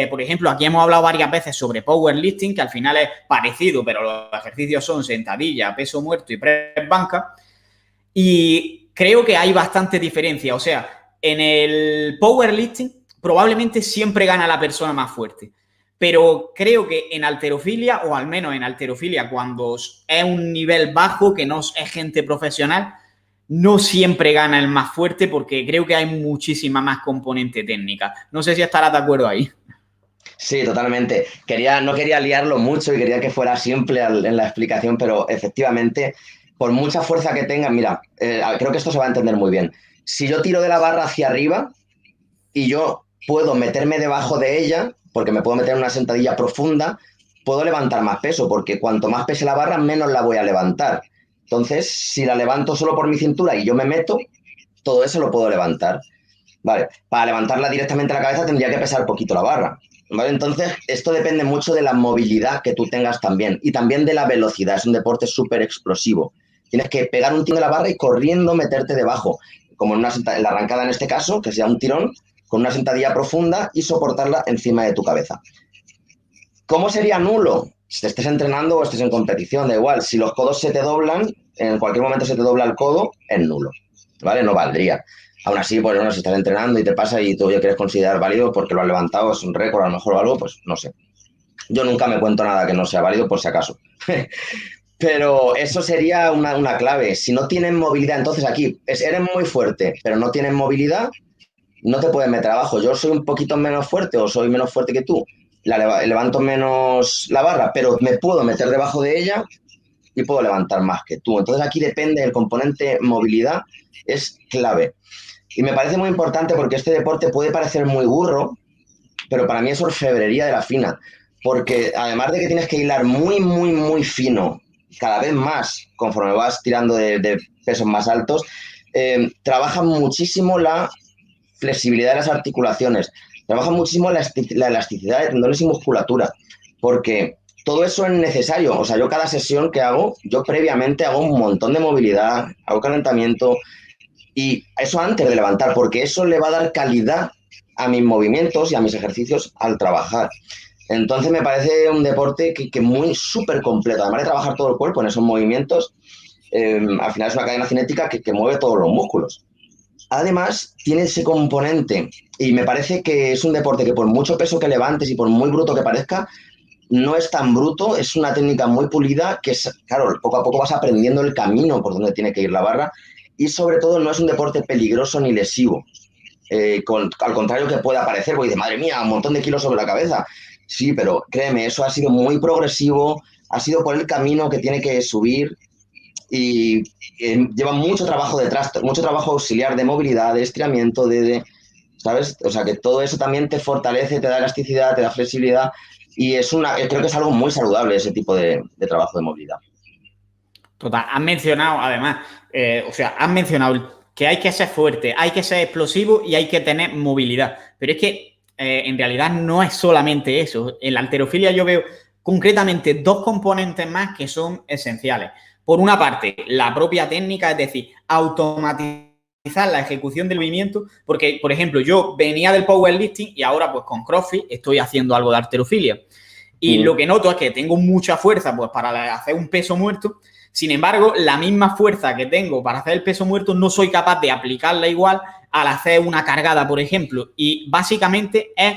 por ejemplo, aquí hemos hablado varias veces sobre powerlifting, que al final es parecido, pero los ejercicios son sentadilla, peso muerto y press banca. Y creo que hay bastante diferencia. O sea, en el powerlifting probablemente siempre gana la persona más fuerte. Pero creo que en halterofilia, o al menos en halterofilia, cuando es un nivel bajo, que no es gente profesional, no siempre gana el más fuerte porque creo que hay muchísima más componente técnica. No sé si estarás de acuerdo ahí. Sí, totalmente. No quería liarlo mucho y quería que fuera simple en la explicación, pero efectivamente, por mucha fuerza que tengan, mira, creo que esto se va a entender muy bien. Si yo tiro de la barra hacia arriba y yo puedo meterme debajo de ella, porque me puedo meter en una sentadilla profunda, puedo levantar más peso, porque cuanto más pese la barra, menos la voy a levantar. Entonces, si la levanto solo por mi cintura y yo me meto, todo eso lo puedo levantar. Vale, para levantarla directamente a la cabeza tendría que pesar poquito la barra. ¿Vale? Entonces, esto depende mucho de la movilidad que tú tengas también y también de la velocidad. Es un deporte súper explosivo. Tienes que pegar un tiro de la barra y corriendo meterte debajo, como en la arrancada en este caso, que sea un tirón, con una sentadilla profunda y soportarla encima de tu cabeza. ¿Cómo sería nulo? Si te estés entrenando o estés en competición, da igual. Si los codos se te doblan, en cualquier momento se te dobla el codo, es nulo. ¿Vale? No valdría. Aún así, pues bueno, si estás entrenando y te pasa y tú ya quieres considerar válido porque lo has levantado, es un récord a lo mejor o algo, pues no sé. Yo nunca me cuento nada que no sea válido por si acaso. Pero eso sería una clave. Si no tienes movilidad, entonces aquí eres muy fuerte, pero no tienes movilidad, no te puedes meter abajo. Yo soy un poquito menos fuerte o soy menos fuerte que tú, levanto menos la barra, pero me puedo meter debajo de ella y puedo levantar más que tú. Entonces aquí depende del componente movilidad, es clave. Y me parece muy importante porque este deporte puede parecer muy burro, pero para mí es orfebrería de la fina, porque además de que tienes que hilar muy, muy, muy fino, cada vez más, conforme vas tirando de pesos más altos, trabaja muchísimo la flexibilidad de las articulaciones, trabaja muchísimo la elasticidad de tendones y musculatura, porque todo eso es necesario. O sea, yo cada sesión que hago, yo previamente hago un montón de movilidad, hago calentamiento, y eso antes de levantar, porque eso le va a dar calidad a mis movimientos y a mis ejercicios al trabajar. Entonces me parece un deporte que muy súper completo. Además de trabajar todo el cuerpo en esos movimientos, al final es una cadena cinética que mueve todos los músculos. Además, tiene ese componente y me parece que es un deporte que por mucho peso que levantes y por muy bruto que parezca, no es tan bruto, es una técnica muy pulida que, claro, poco a poco vas aprendiendo el camino por donde tiene que ir la barra y sobre todo no es un deporte peligroso ni lesivo. Al contrario que pueda parecer, porque dice, madre mía, un montón de kilos sobre la cabeza. Sí, pero créeme, eso ha sido muy progresivo, ha sido por el camino que tiene que subir y lleva mucho trabajo detrás, mucho trabajo auxiliar de movilidad, de estiramiento, ¿sabes? O sea, que todo eso también te fortalece, te da elasticidad, te da flexibilidad y creo que es algo muy saludable ese tipo de trabajo de movilidad. Total, has mencionado, además, has mencionado que hay que ser fuerte, hay que ser explosivo y hay que tener movilidad. Pero es que en realidad no es solamente eso. En la halterofilia yo veo concretamente 2 componentes más que son esenciales. por una parte, la propia técnica, es decir, automatizar la ejecución del movimiento, porque, por ejemplo, yo venía del powerlifting y ahora pues con CrossFit estoy haciendo algo de halterofilia. Y lo que noto es que tengo mucha fuerza pues para hacer un peso muerto. Sin embargo, la misma fuerza que tengo para hacer el peso muerto no soy capaz de aplicarla igual al hacer una cargada, por ejemplo. Y básicamente es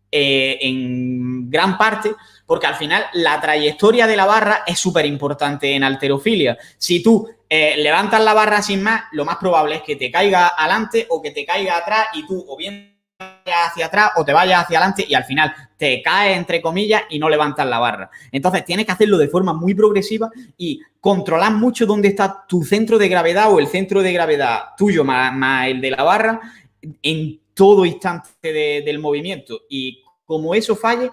en gran parte porque al final la trayectoria de la barra es súper importante en halterofilia. Si tú levantas la barra sin más, lo más probable es que te caiga adelante o que te caiga atrás y tú o bien vayas hacia atrás o te vayas hacia adelante y al final te caes, entre comillas, y no levantas la barra. Entonces tienes que hacerlo de forma muy progresiva y controlar mucho dónde está tu centro de gravedad o el centro de gravedad tuyo más el de la barra en todo instante del movimiento. Y como eso falle,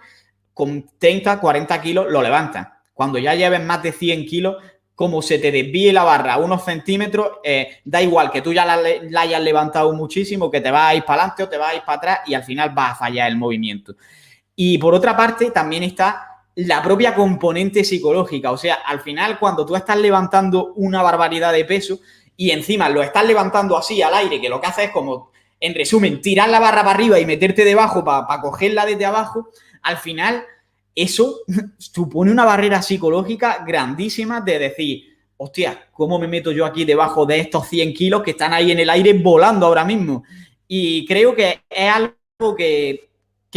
con 30, 40 kilos lo levantas. Cuando ya lleves más de 100 kilos, como se te desvíe la barra a unos centímetros, da igual que tú ya la hayas levantado muchísimo, que te vas a ir para adelante o te vas a ir para atrás y al final vas a fallar el movimiento. Y por otra parte, también está la propia componente psicológica. O sea, al final, cuando tú estás levantando una barbaridad de peso y encima lo estás levantando así al aire, que lo que haces es como, en resumen, tirar la barra para arriba y meterte debajo para cogerla desde abajo, al final eso supone una barrera psicológica grandísima de decir, hostia, ¿cómo me meto yo aquí debajo de estos 100 kilos que están ahí en el aire volando ahora mismo? Y creo que es algo que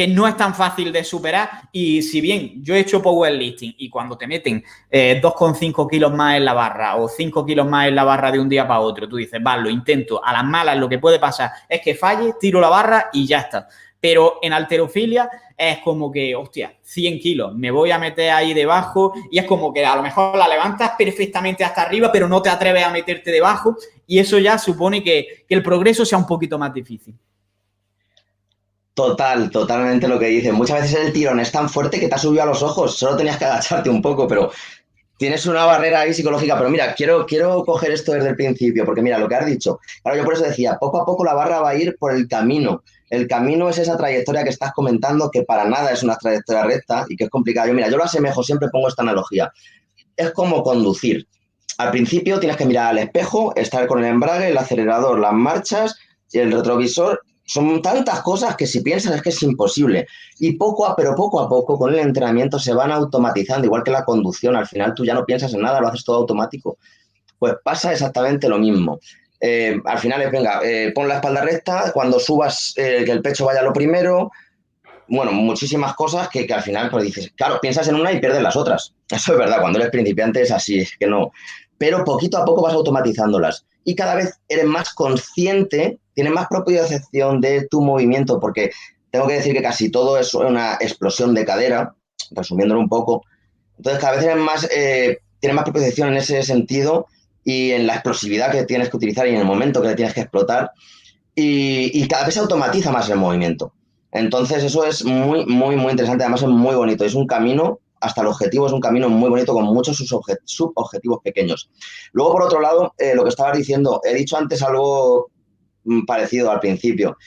no es tan fácil de superar y si bien yo he hecho powerlifting y cuando te meten 2,5 kilos más en la barra o 5 kilos más en la barra de un día para otro, tú dices, vale, lo intento, a las malas lo que puede pasar es que falle, tiro la barra y ya está. Pero en halterofilia es como que, hostia, 100 kilos, me voy a meter ahí debajo y es como que a lo mejor la levantas perfectamente hasta arriba, pero no te atreves a meterte debajo y eso ya supone que el progreso sea un poquito más difícil. Totalmente lo que dices. Muchas veces el tirón es tan fuerte que te ha subido a los ojos. Solo tenías que agacharte un poco, pero tienes una barrera ahí psicológica. Pero mira, quiero coger esto desde el principio, porque mira, lo que has dicho. Claro, yo por eso decía, poco a poco la barra va a ir por el camino. El camino es esa trayectoria que estás comentando, que para nada es una trayectoria recta y que es complicada. Mira, yo lo asemejo, siempre pongo esta analogía. Es como conducir. Al principio tienes que mirar al espejo, estar con el embrague, el acelerador, las marchas y el retrovisor. Son tantas cosas que si piensas es que es imposible. Y pero poco a poco, con el entrenamiento se van automatizando, igual que la conducción. Al final tú ya no piensas en nada, lo haces todo automático. Pues pasa exactamente lo mismo. Al final es, venga, pon la espalda recta, cuando subas, que el pecho vaya lo primero. Bueno, muchísimas cosas que al final pues dices, claro, piensas en una y pierdes las otras. Eso es verdad, cuando eres principiante es así, es que no. Pero poquito a poco vas automatizándolas y cada vez eres más consciente, tienes más propiocepción de tu movimiento, porque tengo que decir que casi todo es una explosión de cadera, resumiéndolo un poco. Entonces cada vez tienes más propiocepción en ese sentido y en la explosividad que tienes que utilizar y en el momento que le tienes que explotar y cada vez se automatiza más el movimiento. Entonces eso es muy, muy, muy interesante, además es muy bonito, es un camino hasta el objetivo, es un camino muy bonito con muchos subobjetivos pequeños. Luego, por otro lado, lo que estabas diciendo, he dicho antes algo parecido al principio.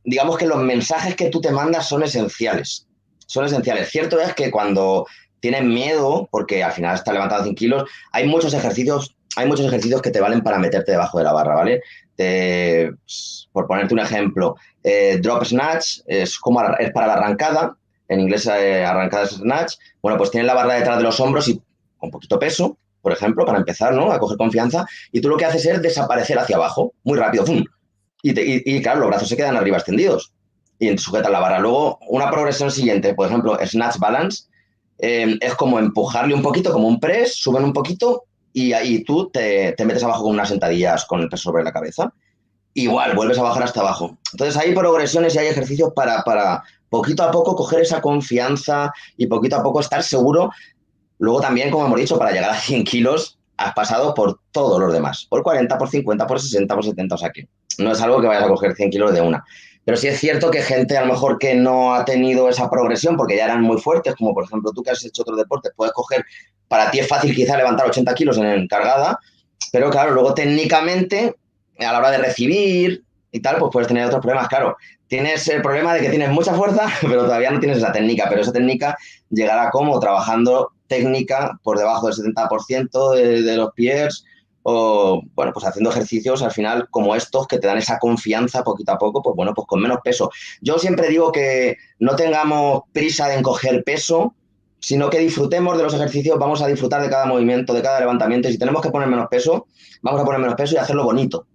Digamos que los mensajes que tú te mandas son esenciales. Son esenciales. Cierto es que cuando tienes miedo, porque al final estás levantando 100 kilos, hay muchos ejercicios que te valen para meterte debajo de la barra, ¿vale? Por ponerte un ejemplo, drop snatch es para la arrancada, en inglés arrancada es snatch. Bueno, pues tienes la barra detrás de los hombros y con poquito peso, por ejemplo, para empezar, ¿no? A coger confianza, y tú lo que haces es desaparecer hacia abajo, muy rápido, ¡fum! Y claro, los brazos se quedan arriba extendidos y sujetas la barra. Luego, una progresión siguiente, por ejemplo, snatch balance, es como empujarle un poquito, como un press, suben un poquito y ahí tú te metes abajo con unas sentadillas con el peso sobre la cabeza. Igual, vuelves a bajar hasta abajo. Entonces hay progresiones y hay ejercicios para poquito a poco coger esa confianza y poquito a poco estar seguro. Luego también, como hemos dicho, para llegar a 100 kilos has pasado por todos los demás. Por 40, por 50, por 60, por 70. O sea que no es algo que vayas a coger 100 kilos de una. Pero sí es cierto que gente a lo mejor que no ha tenido esa progresión porque ya eran muy fuertes, como por ejemplo tú que has hecho otros deportes, puedes coger, para ti es fácil quizá levantar 80 kilos en cargada, pero claro, luego técnicamente a la hora de recibir y tal, pues puedes tener otros problemas. Claro, tienes el problema de que tienes mucha fuerza, pero todavía no tienes esa técnica, pero esa técnica llegará como trabajando técnica por debajo del 70% de los peers, o, bueno, pues haciendo ejercicios al final como estos que te dan esa confianza poquito a poco, pues bueno, pues con menos peso. Yo siempre digo que no tengamos prisa de encoger peso, sino que disfrutemos de los ejercicios, vamos a disfrutar de cada movimiento, de cada levantamiento, y si tenemos que poner menos peso, vamos a poner menos peso y hacerlo bonito,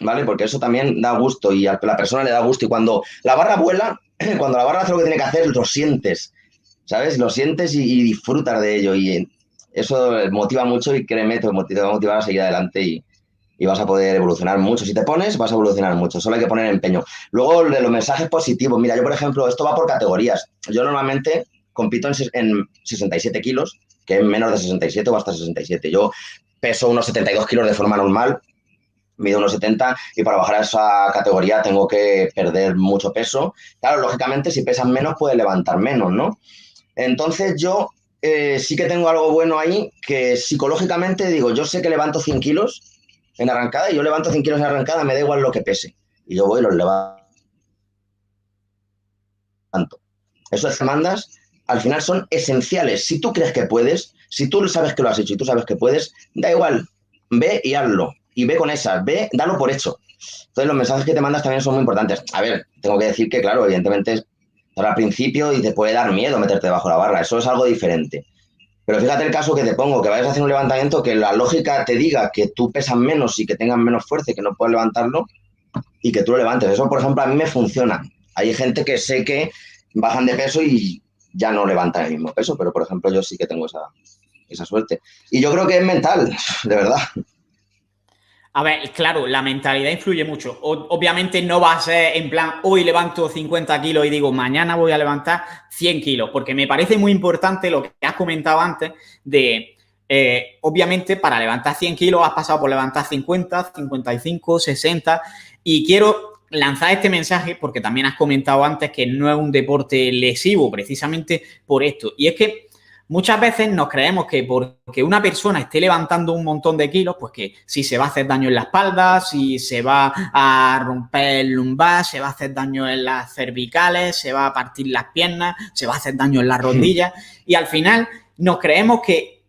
¿vale? Porque eso también da gusto y a la persona le da gusto, y cuando la barra vuela, cuando la barra hace lo que tiene que hacer, lo sientes, ¿sabes? Lo sientes y disfrutas de ello, y eso motiva mucho y créeme, te va a motivar a seguir adelante y vas a poder evolucionar mucho. Si te pones, vas a evolucionar mucho, solo hay que poner empeño. Luego, de los mensajes positivos, mira, yo por ejemplo, esto va por categorías. Yo normalmente compito en 67 kilos, que es menos de 67 o hasta 67. Yo peso unos 72 kilos de forma normal, mido unos 70, y para bajar a esa categoría tengo que perder mucho peso. Claro, lógicamente, si pesas menos, puedes levantar menos, ¿no? Entonces yo sí que tengo algo bueno ahí, que psicológicamente digo, yo sé que levanto 100 kilos en arrancada, y yo levanto 100 kilos en arrancada, me da igual lo que pese. Y yo voy y los levanto. Esos demandas al final son esenciales. Si tú crees que puedes, si tú sabes que lo has hecho y tú sabes que puedes, da igual, ve y hazlo. Y ve con esas, ve, dalo por hecho. Entonces los mensajes que te mandas también son muy importantes. A ver, tengo que decir que, claro, evidentemente al principio y te puede dar miedo meterte bajo la barra, eso es algo diferente. Pero fíjate el caso que te pongo, que vayas a hacer un levantamiento, que la lógica te diga que tú pesas menos y que tengas menos fuerza y que no puedes levantarlo, y que tú lo levantes. Eso, por ejemplo, a mí me funciona. Hay gente que sé que bajan de peso y ya no levantan el mismo peso, pero, por ejemplo, yo sí que tengo esa suerte. Y yo creo que es mental, de verdad. A ver, claro, la mentalidad influye mucho. Obviamente no va a ser en plan, hoy levanto 50 kilos y digo, mañana voy a levantar 100 kilos, porque me parece muy importante lo que has comentado antes de, obviamente, para levantar 100 kilos has pasado por levantar 50, 55, 60, y quiero lanzar este mensaje porque también has comentado antes que no es un deporte lesivo, precisamente por esto. Y es que muchas veces nos creemos que porque una persona esté levantando un montón de kilos, pues que si se va a hacer daño en la espalda, si se va a romper el lumbar, se va a hacer daño en las cervicales, se va a partir las piernas, se va a hacer daño en las rodillas. Y al final nos creemos que,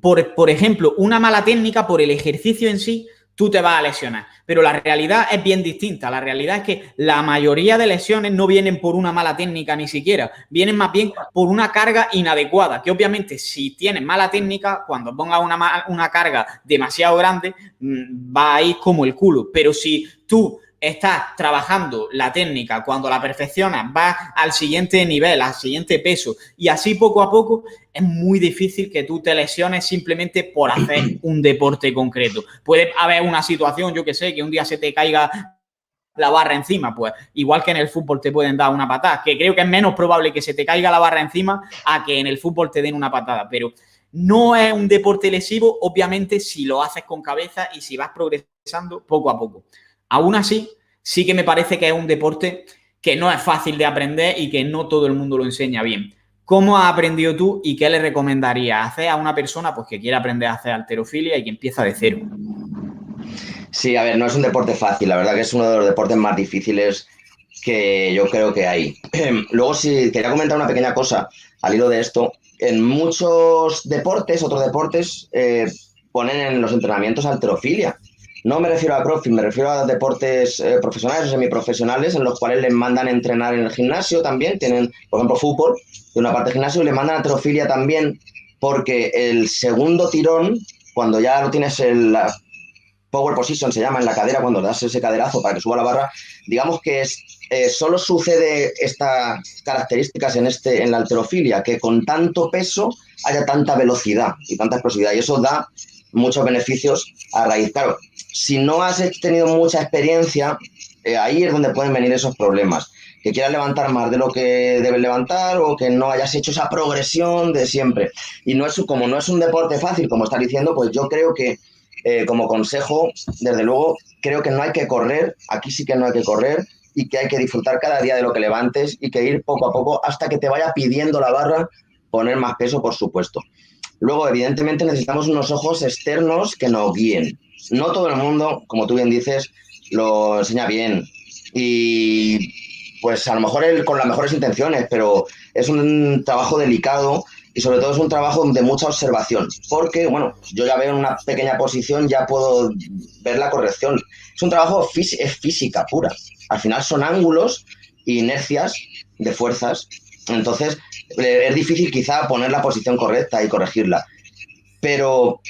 por ejemplo, una mala técnica, por el ejercicio en sí, tú te vas a lesionar. Pero la realidad es bien distinta. La realidad es que la mayoría de lesiones no vienen por una mala técnica ni siquiera. Vienen más bien por una carga inadecuada. Que obviamente si tienes mala técnica, cuando pongas una carga demasiado grande, va a ir como el culo. Pero si tú estás trabajando la técnica, cuando la perfeccionas, vas al siguiente nivel, al siguiente peso, y así poco a poco, es muy difícil que tú te lesiones simplemente por hacer un deporte concreto. Puede haber una situación, yo que sé, que un día se te caiga la barra encima, pues igual que en el fútbol te pueden dar una patada, que creo que es menos probable que se te caiga la barra encima a que en el fútbol te den una patada, pero no es un deporte lesivo, obviamente, si lo haces con cabeza y si vas progresando poco a poco. Aún así, sí que me parece que es un deporte que no es fácil de aprender y que no todo el mundo lo enseña bien. ¿Cómo has aprendido tú y qué le recomendarías hacer a una persona pues, que quiere aprender a hacer halterofilia y que empieza de cero? Sí, a ver, no es un deporte fácil, la verdad que es uno de los deportes más difíciles que yo creo que hay. Luego, sí, quería comentar una pequeña cosa al hilo de esto. En muchos deportes, otros deportes, ponen en los entrenamientos halterofilia. No me refiero a CrossFit, me refiero a deportes profesionales o semiprofesionales en los cuales les mandan a entrenar en el gimnasio también. Tienen, por ejemplo, fútbol, de una parte gimnasio, y le mandan halterofilia también, porque el segundo tirón, cuando ya lo tienes en la power position, se llama en la cadera, cuando das ese caderazo para que suba la barra, digamos que solo sucede estas características en la halterofilia, que con tanto peso haya tanta velocidad y tanta explosividad, y eso da muchos beneficios a raíz. Claro, si no has tenido mucha experiencia, ahí es donde pueden venir esos problemas, que quieras levantar más de lo que debes levantar o que no hayas hecho esa progresión de siempre. Y como no es un deporte fácil, como estás diciendo, pues yo creo que como consejo, desde luego, creo que no hay que correr, aquí sí que no hay que correr, y que hay que disfrutar cada día de lo que levantes y que ir poco a poco hasta que te vaya pidiendo la barra poner más peso, por supuesto. Luego, evidentemente, necesitamos unos ojos externos que nos guíen. No todo el mundo, como tú bien dices, lo enseña bien. Y pues a lo mejor él con las mejores intenciones, pero es un trabajo delicado y sobre todo es un trabajo de mucha observación, porque, bueno, yo ya veo en una pequeña posición, ya puedo ver la corrección. Es un trabajo, es física pura. Al final son ángulos e inercias de fuerzas. Entonces, es difícil quizá poner la posición correcta y corregirla. Pero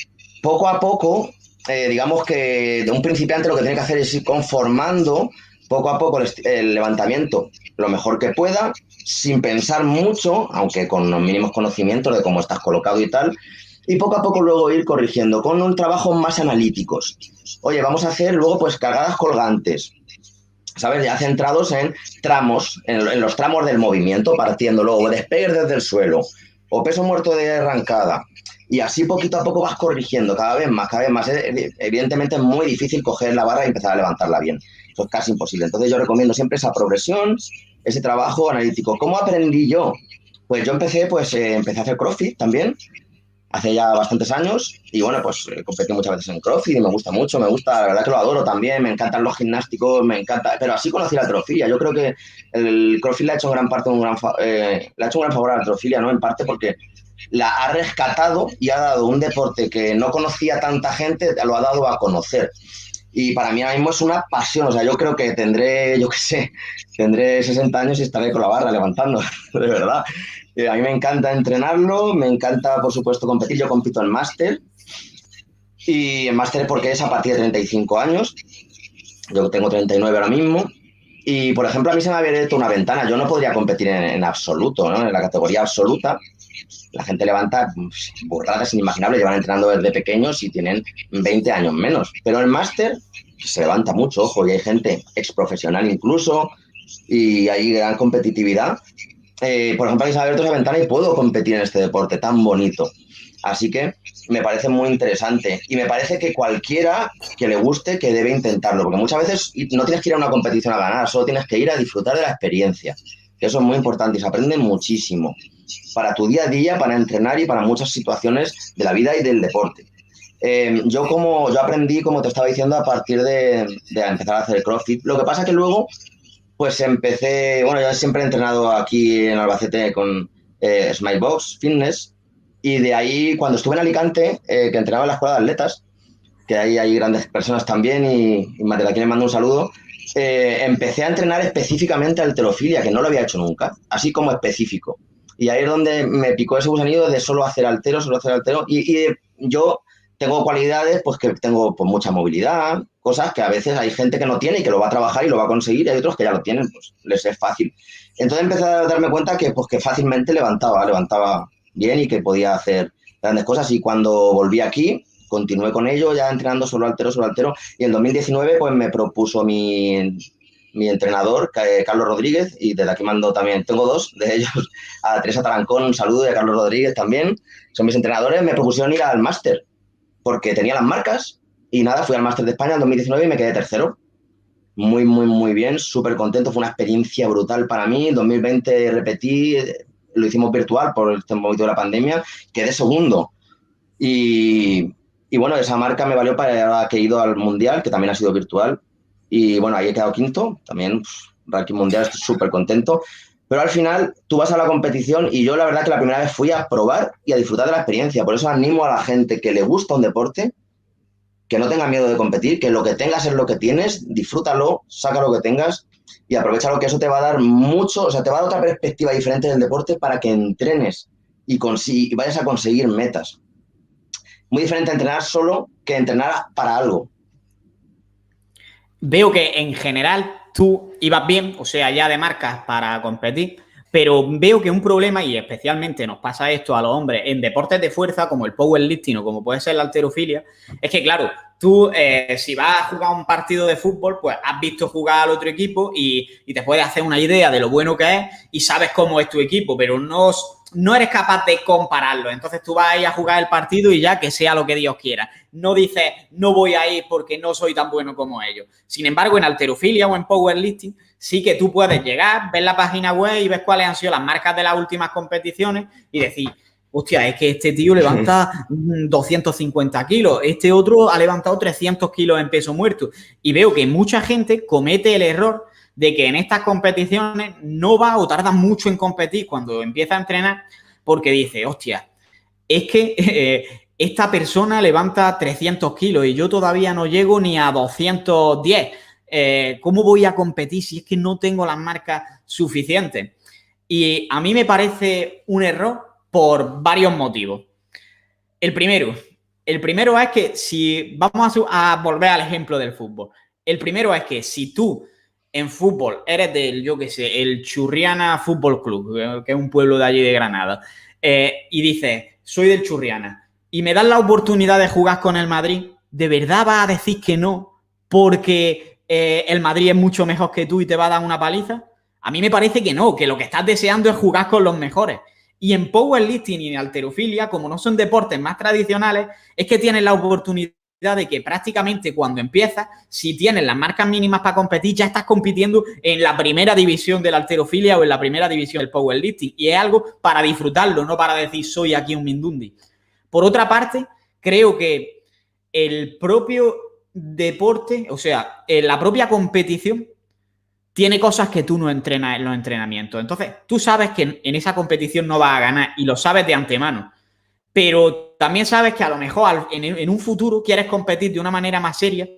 poco a poco, digamos que de un principiante lo que tiene que hacer es ir conformando poco a poco el levantamiento lo mejor que pueda, sin pensar mucho, aunque con los mínimos conocimientos de cómo estás colocado y tal, y poco a poco luego ir corrigiendo con un trabajo más analíticos. Oye, vamos a hacer luego pues cargadas colgantes, ¿sabes? Ya centrados en tramos, en los tramos del movimiento, partiendo luego despegues desde el suelo o peso muerto de arrancada. Y así poquito a poco vas corrigiendo cada vez más, cada vez más. Evidentemente es muy difícil coger la barra y empezar a levantarla bien. Eso es casi imposible. Entonces yo recomiendo siempre esa progresión, ese trabajo analítico. ¿Cómo aprendí yo? Pues yo empecé a hacer CrossFit también, hace ya bastantes años y bueno, pues competí muchas veces en CrossFit y me gusta mucho, la verdad que lo adoro también, me encantan los gimnásticos, me encanta, pero así conocí la halterofilia. Yo creo que el CrossFit le ha hecho en gran parte le ha hecho un gran favor a la halterofilia, ¿no? En parte porque la ha rescatado y ha dado un deporte que no conocía tanta gente, lo ha dado a conocer. Y para mí ahora mismo es una pasión, o sea, yo creo que tendré, yo qué sé, tendré 60 años y estaré con la barra levantando, de verdad. A mí me encanta entrenarlo, me encanta, por supuesto, competir. Yo compito en máster y en máster porque es a partir de 35 años. Yo tengo 39 ahora mismo. Y, por ejemplo, a mí se me ha abierto una ventana. Yo no podría competir en absoluto, ¿no? En la categoría absoluta. La gente levanta burradas inimaginables. Llevan entrenando desde pequeños y tienen 20 años menos. Pero el máster se levanta mucho, ojo, y hay gente exprofesional incluso y hay gran competitividad. Por ejemplo, aquí se ha abierto esa ventana y puedo competir en este deporte tan bonito. Así que me parece muy interesante y me parece que cualquiera que le guste que debe intentarlo, porque muchas veces no tienes que ir a una competición a ganar, solo tienes que ir a disfrutar de la experiencia, que eso es muy importante y se aprende muchísimo para tu día a día, para entrenar y para muchas situaciones de la vida y del deporte. Yo aprendí, como te estaba diciendo, a partir de empezar a hacer CrossFit. Lo que pasa que luego pues bueno, yo siempre he entrenado aquí en Albacete con Smilebox Fitness y de ahí, cuando estuve en Alicante, que entrenaba en la escuela de atletas, que ahí hay grandes personas también y desde aquí les mando un saludo, empecé a entrenar específicamente halterofilia, que no lo había hecho nunca, así como específico. Y ahí es donde me picó ese gusanillo de solo hacer haltero y yo tengo cualidades, pues que tengo pues, mucha movilidad, cosas que a veces hay gente que no tiene y que lo va a trabajar y lo va a conseguir, y hay otros que ya lo tienen, pues les es fácil. Entonces empecé a darme cuenta que fácilmente levantaba bien y que podía hacer grandes cosas. Y cuando volví aquí, continué con ello, ya entrenando solo haltero. Y en 2019 pues me propuso mi entrenador, Carlos Rodríguez, y desde aquí mando también, tengo dos de ellos, a Teresa Tarancón, un saludo, y a Carlos Rodríguez también, son mis entrenadores. Me propusieron ir al máster, porque tenía las marcas, y nada, fui al máster de España en 2019 y me quedé tercero. Muy, muy, muy bien, súper contento, fue una experiencia brutal para mí. En 2020 repetí, lo hicimos virtual por este momento de la pandemia, quedé segundo. Y bueno, esa marca me valió para que he ido al Mundial, que también ha sido virtual. Y bueno, ahí he quedado quinto, también ranking mundial, estoy súper contento. Pero al final tú vas a la competición y yo la verdad que la primera vez fui a probar y a disfrutar de la experiencia. Por eso animo a la gente que le gusta un deporte, que no tenga miedo de competir, que lo que tengas es lo que tienes, disfrútalo, saca lo que tengas y aprovecha lo que eso te va a dar mucho, o sea, te va a dar otra perspectiva diferente del deporte para que entrenes y vayas a conseguir metas. Muy diferente entrenar solo que entrenar para algo. Veo que en general tú ibas bien, o sea, ya de marcas para competir, pero veo que un problema, y especialmente nos pasa esto a los hombres en deportes de fuerza como el powerlifting o como puede ser la halterofilia, es que claro, tú si vas a jugar un partido de fútbol, pues has visto jugar al otro equipo y te puedes hacer una idea de lo bueno que es y sabes cómo es tu equipo, pero no eres capaz de compararlo. Entonces tú vas a ir a jugar el partido y ya que sea lo que Dios quiera. No dices, no voy a ir porque no soy tan bueno como ellos. Sin embargo, en halterofilia o en powerlifting sí que tú puedes llegar, ver la página web y ver cuáles han sido las marcas de las últimas competiciones y decir, hostia, es que este tío levanta 250 kilos, este otro ha levantado 300 kilos en peso muerto. Y veo que mucha gente comete el error de que en estas competiciones no va o tarda mucho en competir cuando empieza a entrenar porque dice, hostia, es que esta persona levanta 300 kilos y yo todavía no llego ni a 210. ¿Cómo voy a competir si es que no tengo las marcas suficientes? Y a mí me parece un error por varios motivos. El primero es que si vamos a volver al ejemplo del fútbol, el primero es que si tú en fútbol eres del, yo qué sé, el Churriana Fútbol Club, que es un pueblo de allí de Granada, y dices, soy del Churriana, y me das la oportunidad de jugar con el Madrid, ¿de verdad vas a decir que no porque el Madrid es mucho mejor que tú y te va a dar una paliza? A mí me parece que no, que lo que estás deseando es jugar con los mejores. Y en powerlifting y en halterofilia, como no son deportes más tradicionales, es que tienes la oportunidad de que prácticamente cuando empiezas, si tienes las marcas mínimas para competir, ya estás compitiendo en la primera división de la halterofilia o en la primera división del powerlifting. Y es algo para disfrutarlo, no para decir soy aquí un Mindundi. Por otra parte, creo que el propio deporte, o sea, la propia competición, tiene cosas que tú no entrenas en los entrenamientos. Entonces, tú sabes que en esa competición no vas a ganar y lo sabes de antemano. Pero también sabes que a lo mejor en un futuro quieres competir de una manera más seria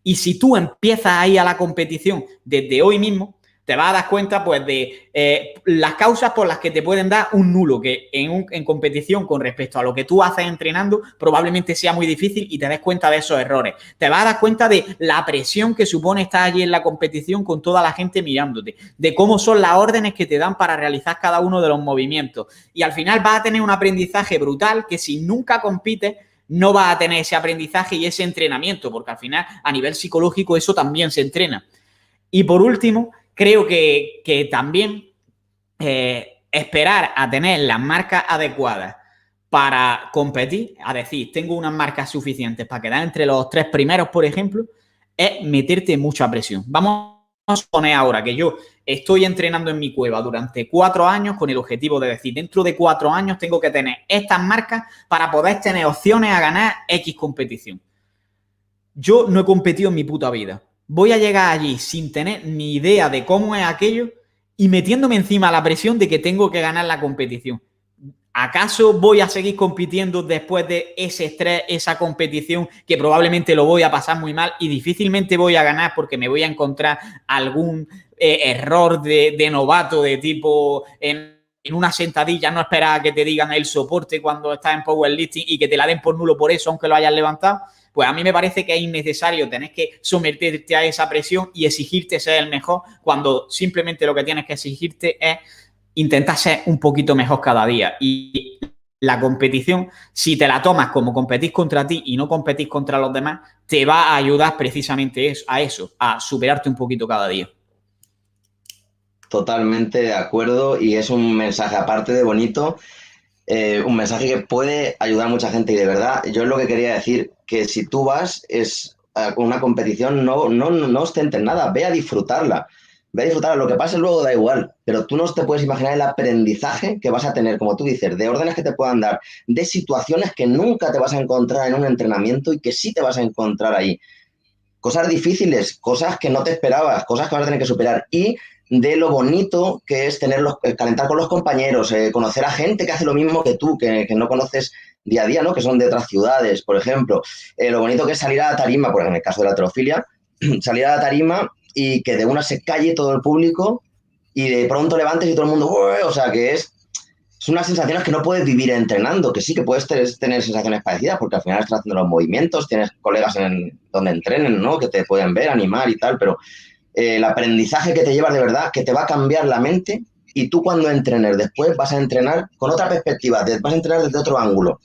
y si tú empiezas a ir a la competición desde hoy mismo, te vas a dar cuenta pues de las causas por las que te pueden dar un nulo, que en competición con respecto a lo que tú haces entrenando probablemente sea muy difícil y te des cuenta de esos errores. Te vas a dar cuenta de la presión que supone estar allí en la competición con toda la gente mirándote, de cómo son las órdenes que te dan para realizar cada uno de los movimientos. Y al final vas a tener un aprendizaje brutal que si nunca compites no vas a tener ese aprendizaje y ese entrenamiento, porque al final a nivel psicológico eso también se entrena. Y por último, creo que también esperar a tener las marcas adecuadas para competir, a decir, tengo unas marcas suficientes para quedar entre los 3 primeros, por ejemplo, es meterte mucha presión. Vamos a suponer ahora que yo estoy entrenando en mi cueva durante 4 años con el objetivo de decir, dentro de 4 años tengo que tener estas marcas para poder tener opciones a ganar X competición. Yo no he competido en mi puta vida. Voy a llegar allí sin tener ni idea de cómo es aquello y metiéndome encima la presión de que tengo que ganar la competición. ¿Acaso voy a seguir compitiendo después de ese estrés, esa competición, que probablemente lo voy a pasar muy mal y difícilmente voy a ganar porque me voy a encontrar algún error de novato de tipo en una sentadilla no esperas a que te digan el soporte cuando estás en powerlifting y que te la den por nulo por eso, aunque lo hayas levantado? Pues a mí me parece que es innecesario, tenés que someterte a esa presión y exigirte ser el mejor cuando simplemente lo que tienes que exigirte es intentar ser un poquito mejor cada día. Y la competición, si te la tomas como competís contra ti y no competís contra los demás, te va a ayudar precisamente a eso, a superarte un poquito cada día. Totalmente de acuerdo y es un mensaje aparte de bonito, un mensaje que puede ayudar a mucha gente y de verdad, yo es lo que quería decir, que si tú vas con una competición, no ostentes nada, ve a disfrutarla. Ve a disfrutarla, lo que pase luego da igual, pero tú no te puedes imaginar el aprendizaje que vas a tener, como tú dices, de órdenes que te puedan dar, de situaciones que nunca te vas a encontrar en un entrenamiento y que sí te vas a encontrar ahí. Cosas difíciles, cosas que no te esperabas, cosas que vas a tener que superar y de lo bonito que es calentar con los compañeros, conocer a gente que hace lo mismo que tú, que no conoces día a día, ¿no? Que son de otras ciudades, por ejemplo. Lo bonito que es salir a la tarima, por ejemplo, en el caso de la halterofilia, salir a la tarima y que de una se calle todo el público y de pronto levantes y todo el mundo, ¡ueh! O sea, que son unas sensaciones que no puedes vivir entrenando, que sí que puedes tener sensaciones parecidas, porque al final estás haciendo los movimientos, tienes colegas donde entrenen, ¿no? Que te pueden ver, animar y tal, pero el aprendizaje que te llevas de verdad, que te va a cambiar la mente y tú cuando entrenes después vas a entrenar con otra perspectiva, vas a entrenar desde otro ángulo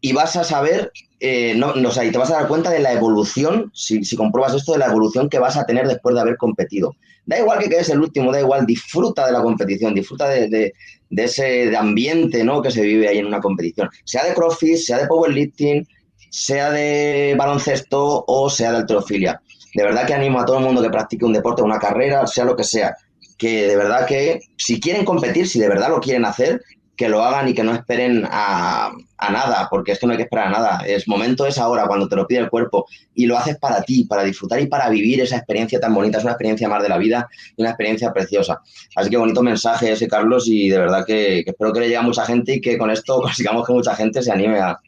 y vas a saber, o sea, y te vas a dar cuenta de la evolución, si compruebas esto, de la evolución que vas a tener después de haber competido. Da igual que quedes el último, da igual, disfruta de la competición, disfruta de ese ambiente, ¿no? Que se vive ahí en una competición, sea de CrossFit, sea de powerlifting, sea de baloncesto o sea de halterofilia. De verdad que animo a todo el mundo que practique un deporte, una carrera, sea lo que sea, que de verdad que si quieren competir, si de verdad lo quieren hacer, que lo hagan y que no esperen a nada, porque es que no hay que esperar a nada. El momento es ahora, cuando te lo pide el cuerpo, y lo haces para ti, para disfrutar y para vivir esa experiencia tan bonita. Es una experiencia más de la vida y una experiencia preciosa. Así que bonito mensaje ese, Carlos, y de verdad que espero que le llegue a mucha gente y que con esto consigamos que mucha gente se anime a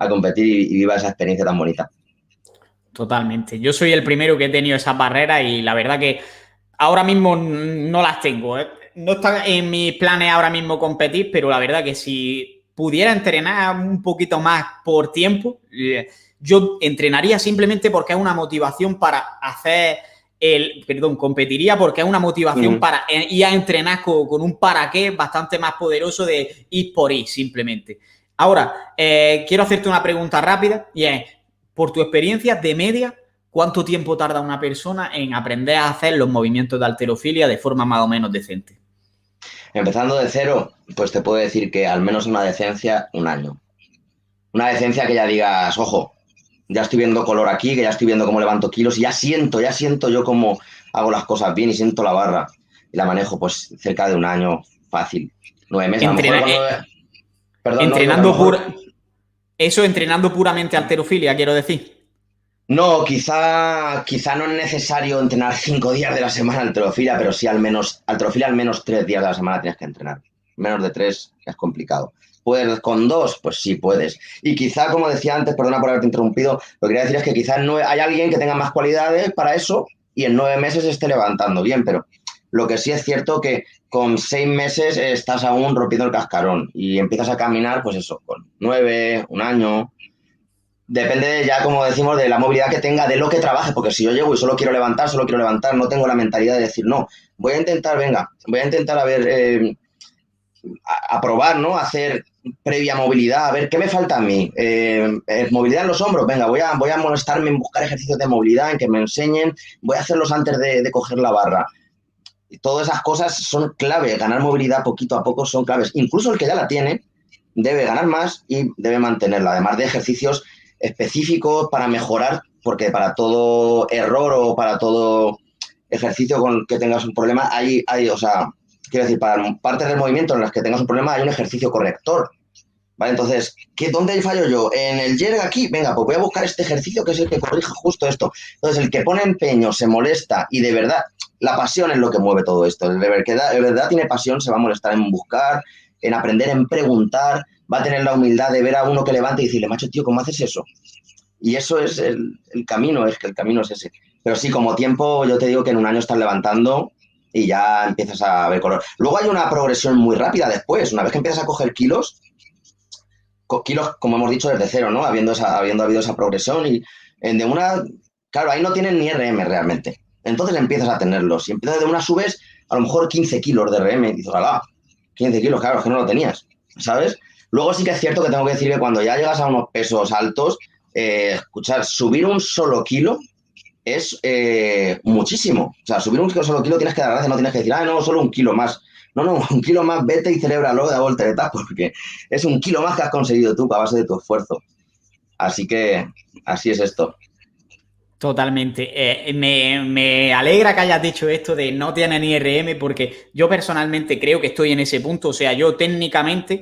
competir y viva esa experiencia tan bonita. Totalmente. Yo soy el primero que he tenido esas barreras y la verdad que ahora mismo no las tengo, ¿eh? No está en mis planes ahora mismo competir, pero la verdad que si pudiera entrenar un poquito más por tiempo, yo entrenaría simplemente porque es una motivación para hacer competiría porque es una motivación para ir a entrenar con un para qué bastante más poderoso de ir por ir simplemente. Ahora, quiero hacerte una pregunta rápida y es, por tu experiencia de media, ¿cuánto tiempo tarda una persona en aprender a hacer los movimientos de halterofilia de forma más o menos decente? Empezando de cero, pues te puedo decir que al menos una decencia, un año. Una decencia que ya digas, ojo, ya estoy viendo color aquí, que ya estoy viendo cómo levanto kilos y ya siento yo cómo hago las cosas bien y siento la barra y la manejo pues cerca de un año fácil. 9 meses, a lo mejor cuando... Perdón, no, digo que a lo Entrenando mejor... Eso entrenando puramente halterofilia, quiero decir. No, quizá no es necesario entrenar 5 días de la semana halterofilia, pero sí halterofilia al menos 3 días de la semana tienes que entrenar. Menos de 3 es complicado. ¿Puedes con 2? Pues sí, puedes. Y quizá, como decía antes, perdona por haberte interrumpido, lo que quería decir es que quizás no hay alguien que tenga más cualidades para eso y en 9 meses esté levantando bien, pero lo que sí es cierto que con 6 meses estás aún rompiendo el cascarón y empiezas a caminar, pues eso, con 9, un año. Depende ya, como decimos, de la movilidad que tenga, de lo que trabaje, porque si yo llego y solo quiero levantar, no tengo la mentalidad de decir, no, voy a intentar, venga, voy a intentar a ver, a probar, ¿no? Hacer previa movilidad, a ver qué me falta a mí. Movilidad en los hombros, venga, voy a molestarme en buscar ejercicios de movilidad, en que me enseñen, voy a hacerlos antes de coger la barra. Y todas esas cosas son clave, ganar movilidad poquito a poco son claves. Incluso el que ya la tiene debe ganar más y debe mantenerla, además de ejercicios específicos para mejorar, porque para todo error o para todo ejercicio con que tengas un problema, o sea, quiero decir, para partes del movimiento en las que tengas un problema hay un ejercicio corrector. ¿Vale? Entonces, ¿dónde fallo yo? En el jerk aquí, venga, pues voy a buscar este ejercicio que es el que corrige justo esto. Entonces, el que pone empeño, se molesta y de verdad, la pasión es lo que mueve todo esto. El que de verdad tiene pasión se va a molestar en buscar, en aprender, en preguntar, va a tener la humildad de ver a uno que levanta y decirle, macho, tío, ¿cómo haces eso? Y eso es el camino, es que el camino es ese. Pero sí, como tiempo, yo te digo que en un año estás levantando y ya empiezas a ver color. Luego hay una progresión muy rápida después. Una vez que empiezas a coger kilos, como hemos dicho, desde cero, ¿no? Habiendo habido esa progresión y de una... Claro, ahí no tienen ni RM realmente. Entonces empiezas a tenerlos. Y empiezas de una subes a lo mejor 15 kilos de RM. Y dices, ¡hala! 15 kilos, claro, es que no lo tenías, ¿sabes? Luego sí que es cierto que tengo que decir que cuando ya llegas a unos pesos altos, escuchar, subir un solo kilo es muchísimo. O sea, subir un solo kilo tienes que dar gracias, no tienes que decir, no, solo un kilo más. No, un kilo más, vete y celébralo de volteretas, porque es un kilo más que has conseguido tú a base de tu esfuerzo. Así que, así es esto. Totalmente. Me alegra que hayas dicho esto de no tiene ni RM porque yo personalmente creo que estoy en ese punto. O sea, yo técnicamente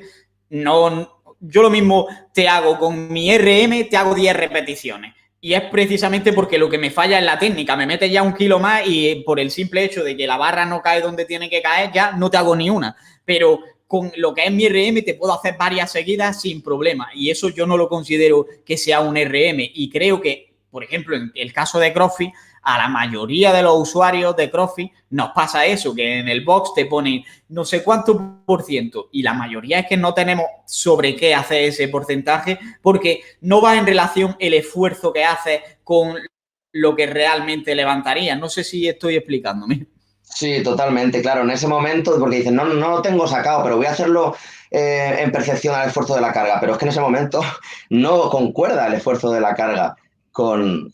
no... Yo lo mismo te hago con mi RM, te hago 10 repeticiones. Y es precisamente porque lo que me falla es la técnica. Me metes ya un kilo más y por el simple hecho de que la barra no cae donde tiene que caer, ya no te hago ni una. Pero con lo que es mi RM te puedo hacer varias seguidas sin problema. Y eso yo no lo considero que sea un RM. Y creo que, por ejemplo, en el caso de CrossFit, a la mayoría de los usuarios de CrossFit nos pasa eso, que en el box te ponen no sé cuánto por ciento y la mayoría es que no tenemos sobre qué hacer ese porcentaje porque no va en relación el esfuerzo que haces con lo que realmente levantarías. No sé si estoy explicándome. Sí, totalmente, claro. En ese momento, porque dicen, no, no lo tengo sacado, pero voy a hacerlo en percepción al esfuerzo de la carga. Pero es que en ese momento no concuerda el esfuerzo de la carga con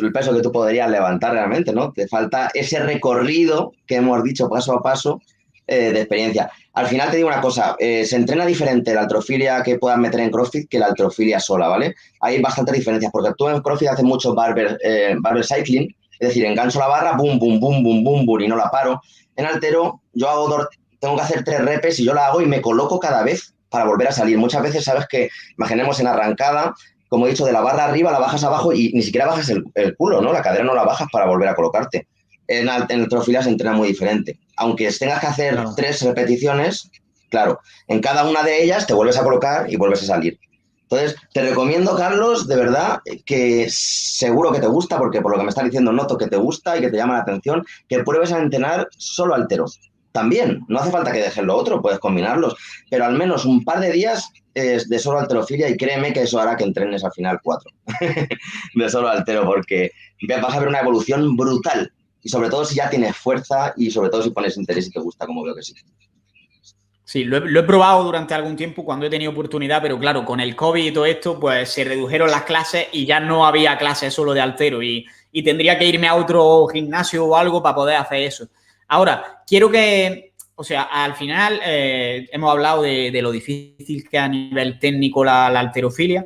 el peso que tú podrías levantar realmente, ¿no? Te falta ese recorrido que hemos dicho paso a paso de experiencia. Al final te digo una cosa, se entrena diferente la halterofilia que puedas meter en CrossFit que la halterofilia sola, ¿vale? Hay bastantes diferencias, porque tú en CrossFit haces mucho barbell cycling, es decir, engancho la barra, boom, boom, boom, boom, boom, boom, y no la paro. En haltero yo hago tengo que hacer 3 repes y yo la hago y me coloco cada vez para volver a salir. Muchas veces sabes que, imaginemos en arrancada, como he dicho, de la barra arriba la bajas abajo y ni siquiera bajas el culo, ¿no? La cadera no la bajas para volver a colocarte. En halterofilia se entrena muy diferente. Aunque tengas que hacer Claro. 3 repeticiones, claro, en cada una de ellas te vuelves a colocar y vuelves a salir. Entonces, te recomiendo, Carlos, de verdad, que seguro que te gusta, porque por lo que me estás diciendo noto que te gusta y que te llama la atención, que pruebes a entrenar solo haltero. También, no hace falta que dejes lo otro, puedes combinarlos, pero al menos un par de días de solo halterofilia y créeme que eso hará que entrenes al final 4 de solo haltero, porque vas a ver una evolución brutal. Y sobre todo si ya tienes fuerza y sobre todo si pones interés y te gusta, como veo que sí. Sí, lo he probado durante algún tiempo cuando he tenido oportunidad, pero claro, con el COVID y todo esto, pues se redujeron las clases y ya no había clases solo de haltero y tendría que irme a otro gimnasio o algo para poder hacer eso. Ahora, quiero que, o sea, al final hemos hablado de lo difícil que es a nivel técnico la halterofilia.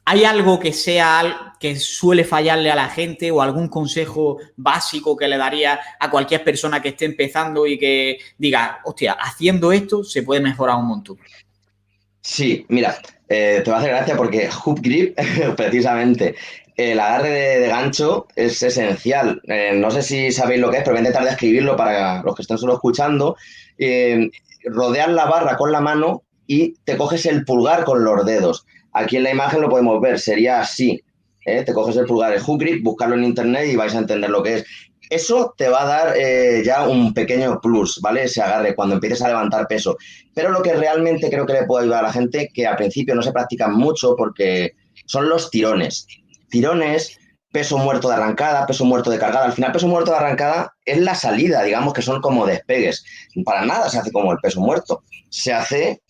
¿Hay algo que sea que suele fallarle a la gente o algún consejo básico que le daría a cualquier persona que esté empezando y que diga, hostia, haciendo esto se puede mejorar un montón? Sí, mira, te va a hacer gracia porque hook grip, precisamente, el agarre de gancho es esencial. No sé si sabéis lo que es, pero voy a intentar describirlo para los que estén solo escuchando. Rodeas la barra con la mano y te coges el pulgar con los dedos. Aquí en la imagen lo podemos ver, sería así. Te coges el pulgar, el hook grip, buscarlo en internet y vais a entender lo que es. Eso te va a dar ya un pequeño plus, ¿vale? Ese agarre cuando empieces a levantar peso. Pero lo que realmente creo que le puede ayudar a la gente, que al principio no se practican mucho porque son los tirones. Tirones, peso muerto de arrancada, peso muerto de cargada. Al final, peso muerto de arrancada es la salida, digamos que son como despegues. Para nada se hace como el peso muerto. Se hace,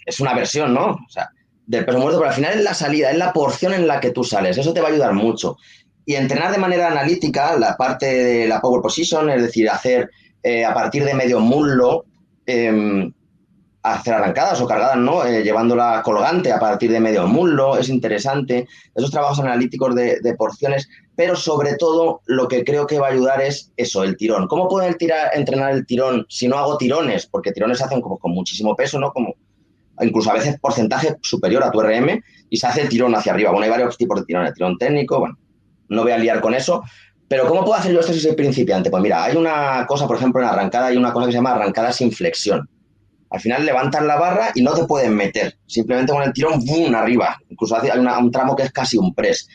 es una versión, ¿no? O sea, del peso muerto, pero al final es la salida, es la porción en la que tú sales. Eso te va a ayudar mucho. Y entrenar de manera analítica la parte de la power position, es decir, hacer a partir de medio muslo, hacer arrancadas o cargadas, ¿no? Llevándola colgante a partir de medio muslo, es interesante. Esos trabajos analíticos de porciones, pero sobre todo lo que creo que va a ayudar es eso, el tirón. ¿Cómo puedo entrenar el tirón si no hago tirones? Porque tirones se hacen como con muchísimo peso, ¿no? Como incluso a veces porcentaje superior a tu RM y se hace el tirón hacia arriba. Bueno, hay varios tipos de tirón, el tirón técnico, bueno, no voy a liar con eso, pero ¿cómo puedo hacer yo esto si soy principiante? Pues mira, hay una cosa, por ejemplo, en arrancada hay una cosa que se llama arrancada sin flexión. Al final levantas la barra y no te puedes meter, simplemente con el tirón, ¡boom!, arriba. Incluso hay un tramo que es casi un press.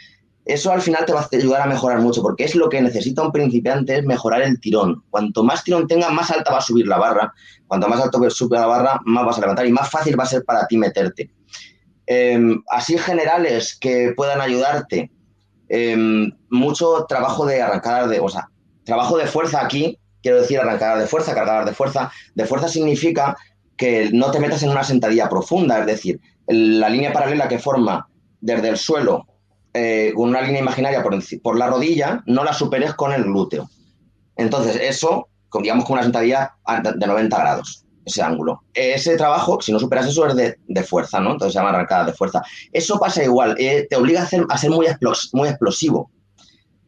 Eso al final te va a ayudar a mejorar mucho, porque es lo que necesita un principiante, es mejorar el tirón. Cuanto más tirón tengas, más alta va a subir la barra. Cuanto más alto sube la barra, más vas a levantar y más fácil va a ser para ti meterte. Así generales que puedan ayudarte. Mucho trabajo de arrancadas o sea, trabajo de fuerza aquí, quiero decir arrancadas de fuerza, cargadas de fuerza. De fuerza significa que no te metas en una sentadilla profunda, es decir, la línea paralela que forma desde el suelo con una línea imaginaria por la rodilla, no la superes con el glúteo. Entonces, eso, digamos, con una sentadilla de 90 grados, ese ángulo. Ese trabajo, si no superas eso, es de fuerza, ¿no? Entonces se llama arrancada de fuerza. Eso pasa igual, te obliga a ser muy explosivo,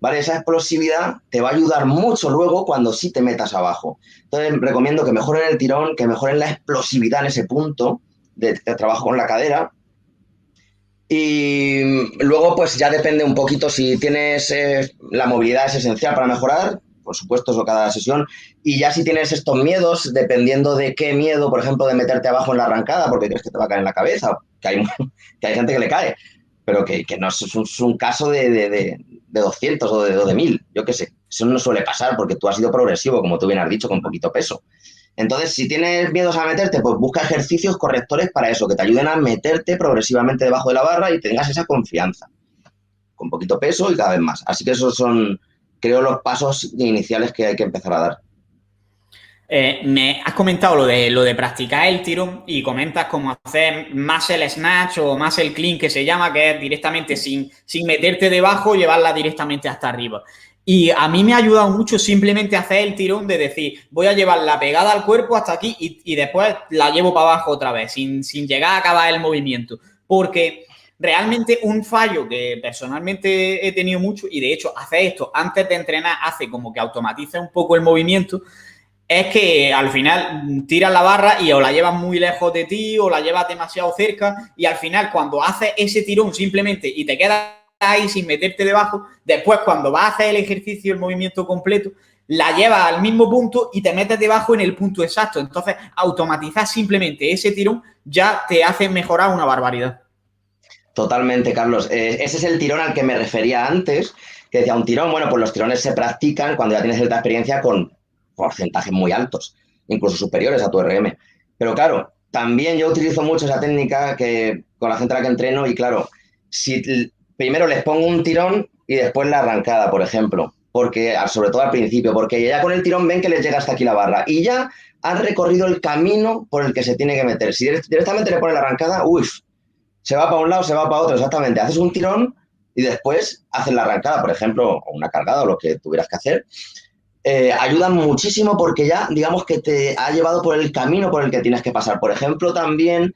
¿vale? Esa explosividad te va a ayudar mucho luego cuando sí te metas abajo. Entonces, recomiendo que mejoren el tirón, que mejoren la explosividad en ese punto de trabajo con la cadera. Y luego, pues ya depende un poquito si tienes la movilidad es esencial para mejorar, por supuesto, eso cada sesión. Y ya si tienes estos miedos, dependiendo de qué miedo, por ejemplo, de meterte abajo en la arrancada porque crees que te va a caer en la cabeza, que hay gente que le cae, pero que no es un caso de 200 o de 1000, yo qué sé. Eso no suele pasar porque tú has sido progresivo, como tú bien has dicho, con poquito peso. Entonces, si tienes miedos a meterte, pues busca ejercicios correctores para eso, que te ayuden a meterte progresivamente debajo de la barra y tengas esa confianza, con poquito peso y cada vez más. Así que esos son, creo, los pasos iniciales que hay que empezar a dar. Me has comentado lo de practicar el tirón y comentas cómo hacer muscle snatch o muscle clean, que se llama, que es directamente sin meterte debajo, llevarla directamente hasta arriba. Y a mí me ha ayudado mucho simplemente hacer el tirón de decir, voy a llevarla pegada al cuerpo hasta aquí y después la llevo para abajo otra vez, sin llegar a acabar el movimiento. Porque realmente un fallo que personalmente he tenido mucho, y de hecho hacer esto antes de entrenar hace como que automatiza un poco el movimiento, es que al final tiras la barra y o la llevas muy lejos de ti o la llevas demasiado cerca y al final cuando haces ese tirón simplemente y te quedas ahí sin meterte debajo, después cuando vas a hacer el ejercicio, el movimiento completo, la llevas al mismo punto y te metes debajo en el punto exacto. Entonces, automatizar simplemente ese tirón ya te hace mejorar una barbaridad. Totalmente, Carlos. Ese es el tirón al que me refería antes, que decía un tirón, bueno, pues los tirones se practican cuando ya tienes cierta experiencia con porcentajes muy altos, incluso superiores a tu RM. Pero claro, también yo utilizo mucho esa técnica que con la gente a la que entreno y claro, si primero les pongo un tirón y después la arrancada, por ejemplo, porque sobre todo al principio, porque ya con el tirón ven que les llega hasta aquí la barra y ya han recorrido el camino por el que se tiene que meter. Si directamente le ponen la arrancada, uff, se va para un lado, se va para otro, exactamente. Haces un tirón y después haces la arrancada, por ejemplo, o una cargada o lo que tuvieras que hacer. Ayudan muchísimo porque ya, digamos que te ha llevado por el camino por el que tienes que pasar. Por ejemplo, también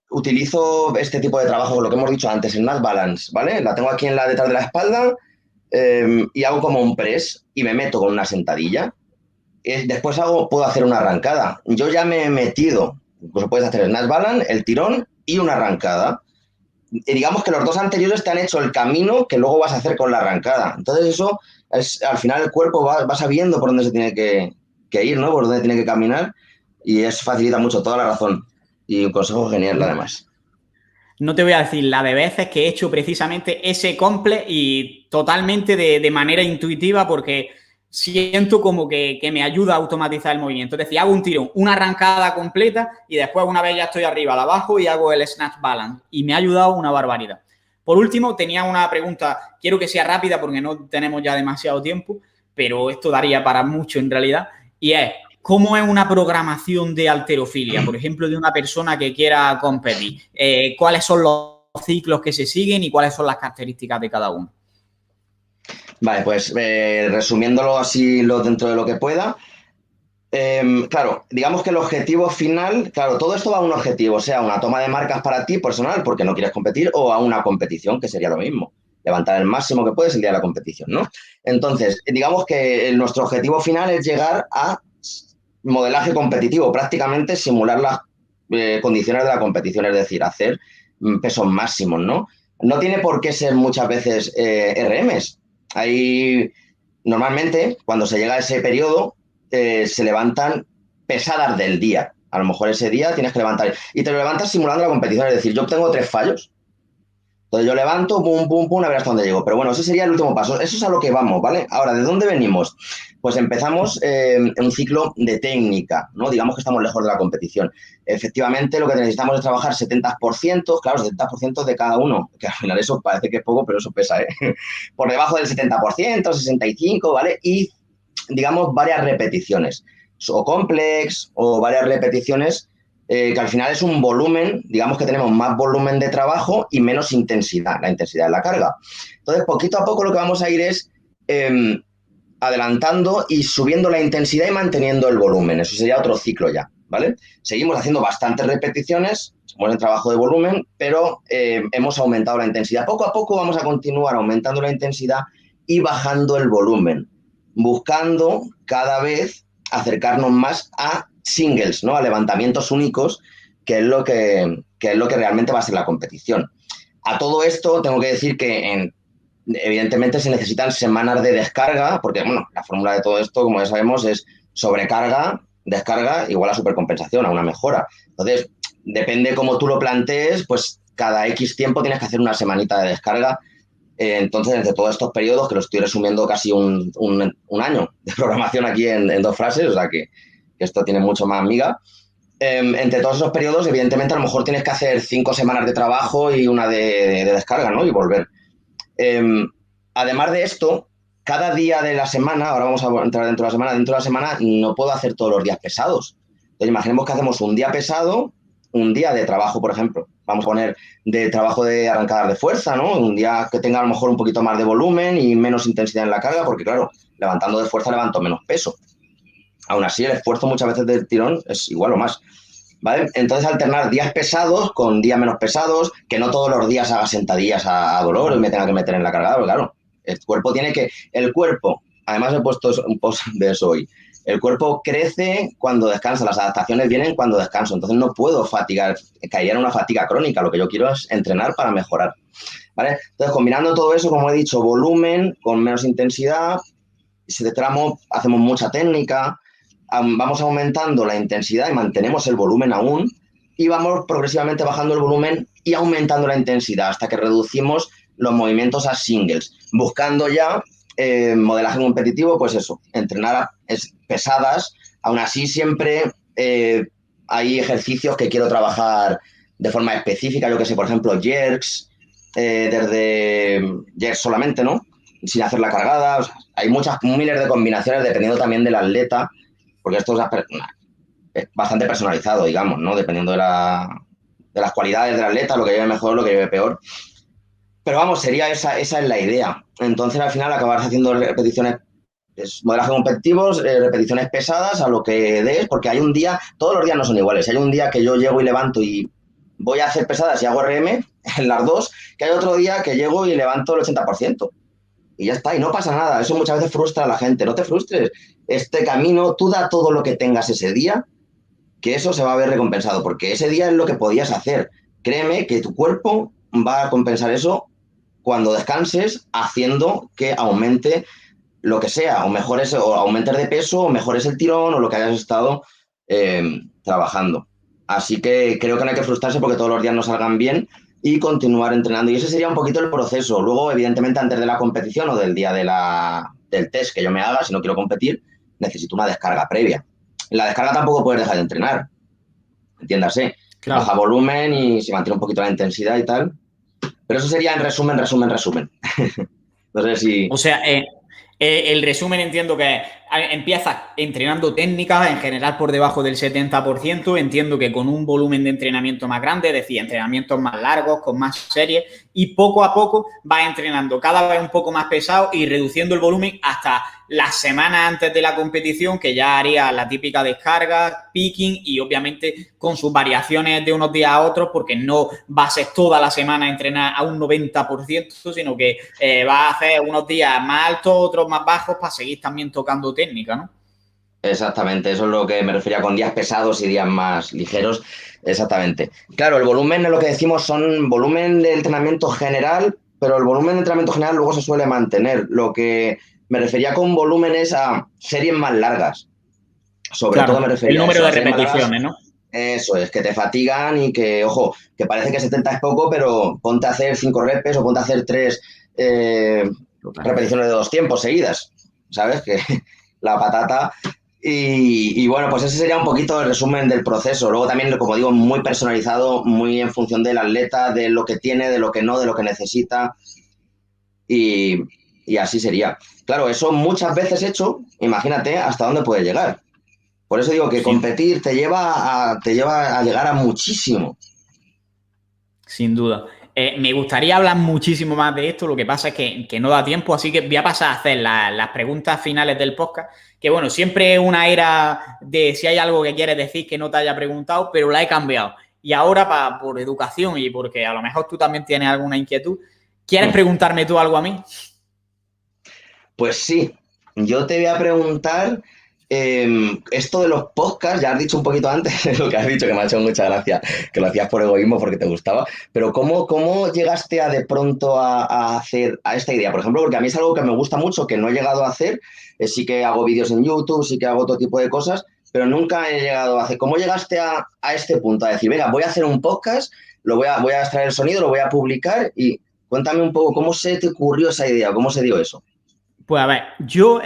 utilizo este tipo de trabajo, lo que hemos dicho antes, el Nut Balance, ¿vale? La tengo aquí detrás de la espalda y hago como un press y me meto con una sentadilla. Después puedo hacer una arrancada. Yo ya me he metido, incluso puedes hacer el Snatch Balance, el tirón y una arrancada. Y digamos que los dos anteriores te han hecho el camino que luego vas a hacer con la arrancada. Entonces eso, al final el cuerpo va sabiendo por dónde se tiene que ir, ¿no? Por dónde tiene que caminar y eso facilita mucho, toda la razón. Y un consejo genial, además. No te voy a decir la de veces que he hecho precisamente ese comple y totalmente de manera intuitiva porque siento como que me ayuda a automatizar el movimiento. Es decir, hago un tirón, una arrancada completa y después una vez ya estoy arriba, la bajo y hago el snatch balance. Y me ha ayudado una barbaridad. Por último, tenía una pregunta, quiero que sea rápida porque no tenemos ya demasiado tiempo, pero esto daría para mucho en realidad, y es, ¿cómo es una programación de halterofilia? Por ejemplo, de una persona que quiera competir. ¿Cuáles son los ciclos que se siguen y cuáles son las características de cada uno? Vale, pues resumiéndolo así dentro de lo que pueda. Claro, digamos que el objetivo final, claro, todo esto va a un objetivo, sea una toma de marcas para ti personal porque no quieres competir o a una competición, que sería lo mismo, levantar el máximo que puedes el día de la competición, ¿no? Entonces, digamos que nuestro objetivo final es llegar a modelaje competitivo, prácticamente simular las condiciones de la competición, es decir, hacer pesos máximos, ¿no? No tiene por qué ser muchas veces RMs. Hay, normalmente, cuando se llega a ese periodo, se levantan pesadas del día. A lo mejor ese día tienes que levantar y te lo levantas simulando la competición, es decir, yo tengo 3 fallos. Entonces yo levanto, pum, pum, pum, a ver hasta dónde llego. Pero bueno, ese sería el último paso. Eso es a lo que vamos, ¿vale? Ahora, ¿de dónde venimos? Pues empezamos en un ciclo de técnica, ¿no? Digamos que estamos lejos de la competición. Efectivamente, lo que necesitamos es trabajar 70%, claro, 70% de cada uno, que al final eso parece que es poco, pero eso pesa, ¿eh? Por debajo del 70%, 65%, ¿vale? Y, digamos, varias repeticiones, o complex, o varias repeticiones que al final es un volumen, digamos que tenemos más volumen de trabajo y menos intensidad, la intensidad de la carga. Entonces, poquito a poco lo que vamos a ir es adelantando y subiendo la intensidad y manteniendo el volumen. Eso sería otro ciclo ya, ¿vale? Seguimos haciendo bastantes repeticiones, buen trabajo de volumen, pero hemos aumentado la intensidad. Poco a poco vamos a continuar aumentando la intensidad y bajando el volumen, buscando cada vez acercarnos más a singles, ¿no? A levantamientos únicos, que es lo que es lo que realmente va a ser la competición. A todo esto tengo que decir que evidentemente se necesitan semanas de descarga, porque bueno, la fórmula de todo esto, como ya sabemos, es sobrecarga, descarga igual a supercompensación, a una mejora. Entonces, depende cómo tú lo plantees, pues cada X tiempo tienes que hacer una semanita de descarga. Entonces, entre todos estos periodos, que lo estoy resumiendo casi un año de programación aquí en 2 frases, o sea que esto tiene mucho más miga. Entre todos esos periodos, evidentemente, a lo mejor tienes que hacer 5 semanas de trabajo y una de descarga, ¿no? Y volver. Además de esto, cada día de la semana, ahora vamos a entrar dentro de la semana no puedo hacer todos los días pesados. Entonces, imaginemos que hacemos un día pesado, un día de trabajo, por ejemplo. Vamos a poner de trabajo de arrancadas de fuerza, ¿no? Un día que tenga a lo mejor un poquito más de volumen y menos intensidad en la carga, porque claro, levantando de fuerza levanto menos peso. Aún así, el esfuerzo muchas veces del tirón es igual o más, ¿vale? Entonces, alternar días pesados con días menos pesados, que no todos los días haga sentadillas a dolor y me tenga que meter en la cargada, porque claro, el cuerpo además he puesto un post de eso hoy. El cuerpo crece cuando descansa, las adaptaciones vienen cuando descanso, entonces no puedo fatigar, caería en una fatiga crónica, lo que yo quiero es entrenar para mejorar, ¿vale? Entonces, combinando todo eso, como he dicho, volumen con menos intensidad, si de tramo hacemos mucha técnica, vamos aumentando la intensidad y mantenemos el volumen aún, y vamos progresivamente bajando el volumen y aumentando la intensidad hasta que reducimos los movimientos a singles, buscando ya modelaje competitivo, pues eso, entrenar pesadas, aún así siempre hay ejercicios que quiero trabajar de forma específica, yo que sé, por ejemplo, jerks, desde jerks solamente, ¿no? Sin hacer la cargada, o sea, hay miles de combinaciones dependiendo también del atleta, porque esto es bastante personalizado, digamos, ¿no? Dependiendo de las cualidades del atleta, lo que lleve mejor, lo que lleve peor. Pero vamos, esa es la idea. Entonces, al final, acabar haciendo repeticiones, modelaje competitivos, repeticiones pesadas a lo que des, porque hay un día, todos los días no son iguales. Hay un día que yo llego y levanto y voy a hacer pesadas y hago RM en las dos, que hay otro día que llego y levanto el 80%. Y ya está, y no pasa nada. Eso muchas veces frustra a la gente. No te frustres. Este camino, tú da todo lo que tengas ese día, que eso se va a ver recompensado, porque ese día es lo que podías hacer. Créeme que tu cuerpo va a compensar eso cuando descanses, haciendo que aumente lo que sea, o mejores, o aumentes de peso, o mejores el tirón, o lo que hayas estado trabajando. Así que creo que no hay que frustrarse porque todos los días no salgan bien y continuar entrenando. Y ese sería un poquito el proceso. Luego, evidentemente, antes de la competición o del día del test que yo me haga, si no quiero competir, necesito una descarga previa. En la descarga tampoco puedes dejar de entrenar, entiéndase. Claro. Baja volumen y se mantiene un poquito la intensidad y tal. Pero eso sería en resumen. No sé si... O sea, el resumen entiendo que empiezas entrenando técnicas en general por debajo del 70%. Entiendo que con un volumen de entrenamiento más grande, es decir, entrenamientos más largos, con más series, y poco a poco vas entrenando cada vez un poco más pesado y reduciendo el volumen hasta las semanas antes de la competición, que ya haría la típica descarga, picking y obviamente con sus variaciones de unos días a otros, porque no vas a ser toda la semana a entrenar a un 90%, sino que vas a hacer unos días más altos, otros más bajos, para seguir también tocando técnica, ¿no? Exactamente, eso es lo que me refería con días pesados y días más ligeros. Exactamente. Claro, el volumen es lo que decimos, son volumen de entrenamiento general, pero el volumen de entrenamiento general luego se suele mantener. Lo que me refería con volumen es a series más largas. Sobre todo me Claro, el refería a número eso, de a series más largas. repeticiones, ¿no? Eso es, que te fatigan y que, ojo, que parece que 70 es poco, pero ponte a hacer 5 repes o ponte a hacer 3 repeticiones de 2 tiempos seguidas, ¿sabes? Que la patata. Y bueno, pues ese sería un poquito el resumen del proceso. Luego también, como digo, muy personalizado, muy en función del atleta, de lo que tiene, de lo que no, de lo que necesita. Y así sería. Claro, eso muchas veces hecho, imagínate hasta dónde puede llegar. Por eso digo que Sin, competir te lleva a llegar a muchísimo. sin duda. Me gustaría hablar muchísimo más de esto, lo que pasa es que no da tiempo, así que voy a pasar a hacer las preguntas finales del podcast, que bueno, siempre es una era de si hay algo que quieres decir que no te haya preguntado, pero la he cambiado. Y ahora, por educación y porque a lo mejor tú también tienes alguna inquietud, ¿quieres preguntarme tú algo a mí? Pues sí, yo te voy a preguntar esto de los podcasts, ya has dicho un poquito antes lo que has dicho, que me ha hecho mucha gracia, que lo hacías por egoísmo porque te gustaba, pero ¿cómo llegaste a de pronto a hacer a esta idea? Por ejemplo, porque a mí es algo que me gusta mucho, que no he llegado a hacer, sí que hago vídeos en YouTube, sí que hago otro tipo de cosas, pero nunca he llegado a hacer. ¿Cómo llegaste a este punto? A decir, venga, voy a hacer un podcast, voy a extraer el sonido, lo voy a publicar y cuéntame un poco cómo se te ocurrió esa idea, cómo se dio eso. Pues a ver, yo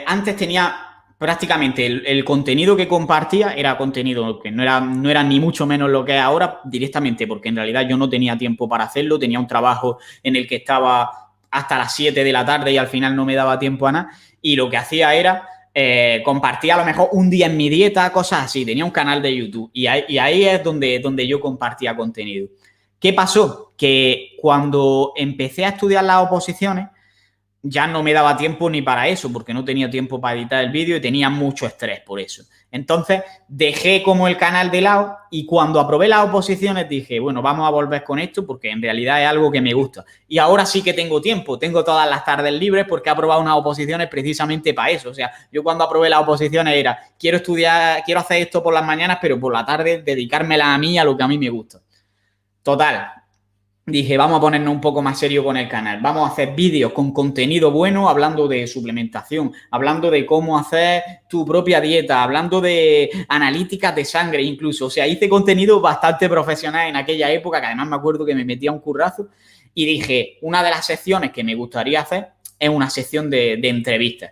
antes tenía prácticamente el contenido que compartía era contenido que no era ni mucho menos lo que es ahora directamente, porque en realidad yo no tenía tiempo para hacerlo, tenía un trabajo en el que estaba hasta las 7 de la tarde y al final no me daba tiempo a nada, y lo que hacía era compartir a lo mejor un día en mi dieta, cosas así, tenía un canal de YouTube y ahí es donde yo compartía contenido. ¿Qué pasó? Que cuando empecé a estudiar las oposiciones, ya no me daba tiempo ni para eso, porque no tenía tiempo para editar el vídeo y tenía mucho estrés por eso. Entonces dejé como el canal de lado y cuando aprobé las oposiciones dije, bueno, vamos a volver con esto porque en realidad es algo que me gusta. Y ahora sí que tengo tiempo, tengo todas las tardes libres porque he aprobado unas oposiciones precisamente para eso. O sea, yo cuando aprobé las oposiciones era, quiero estudiar, quiero hacer esto por las mañanas, pero por la tarde dedicármela a mí, a lo que a mí me gusta. Total, dije, vamos a ponernos un poco más serio con el canal. Vamos a hacer vídeos con contenido bueno, hablando de suplementación, hablando de cómo hacer tu propia dieta, hablando de analíticas de sangre incluso. O sea, hice contenido bastante profesional en aquella época, que además me acuerdo que me metía un currazo. Y dije, una de las secciones que me gustaría hacer es una sección de entrevistas.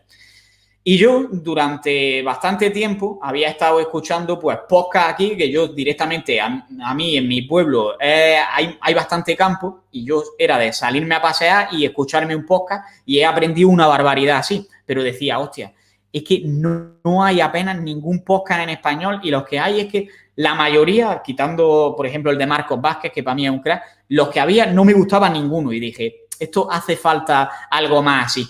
Y yo durante bastante tiempo había estado escuchando pues podcast aquí, que yo directamente a mí en mi pueblo hay bastante campo y yo era de salirme a pasear y escucharme un podcast y he aprendido una barbaridad así, pero decía, hostia, es que no hay apenas ningún podcast en español y los que hay es que la mayoría, quitando por ejemplo el de Marcos Vázquez, que para mí es un crack, los que había no me gustaba ninguno y dije, esto hace falta algo más así.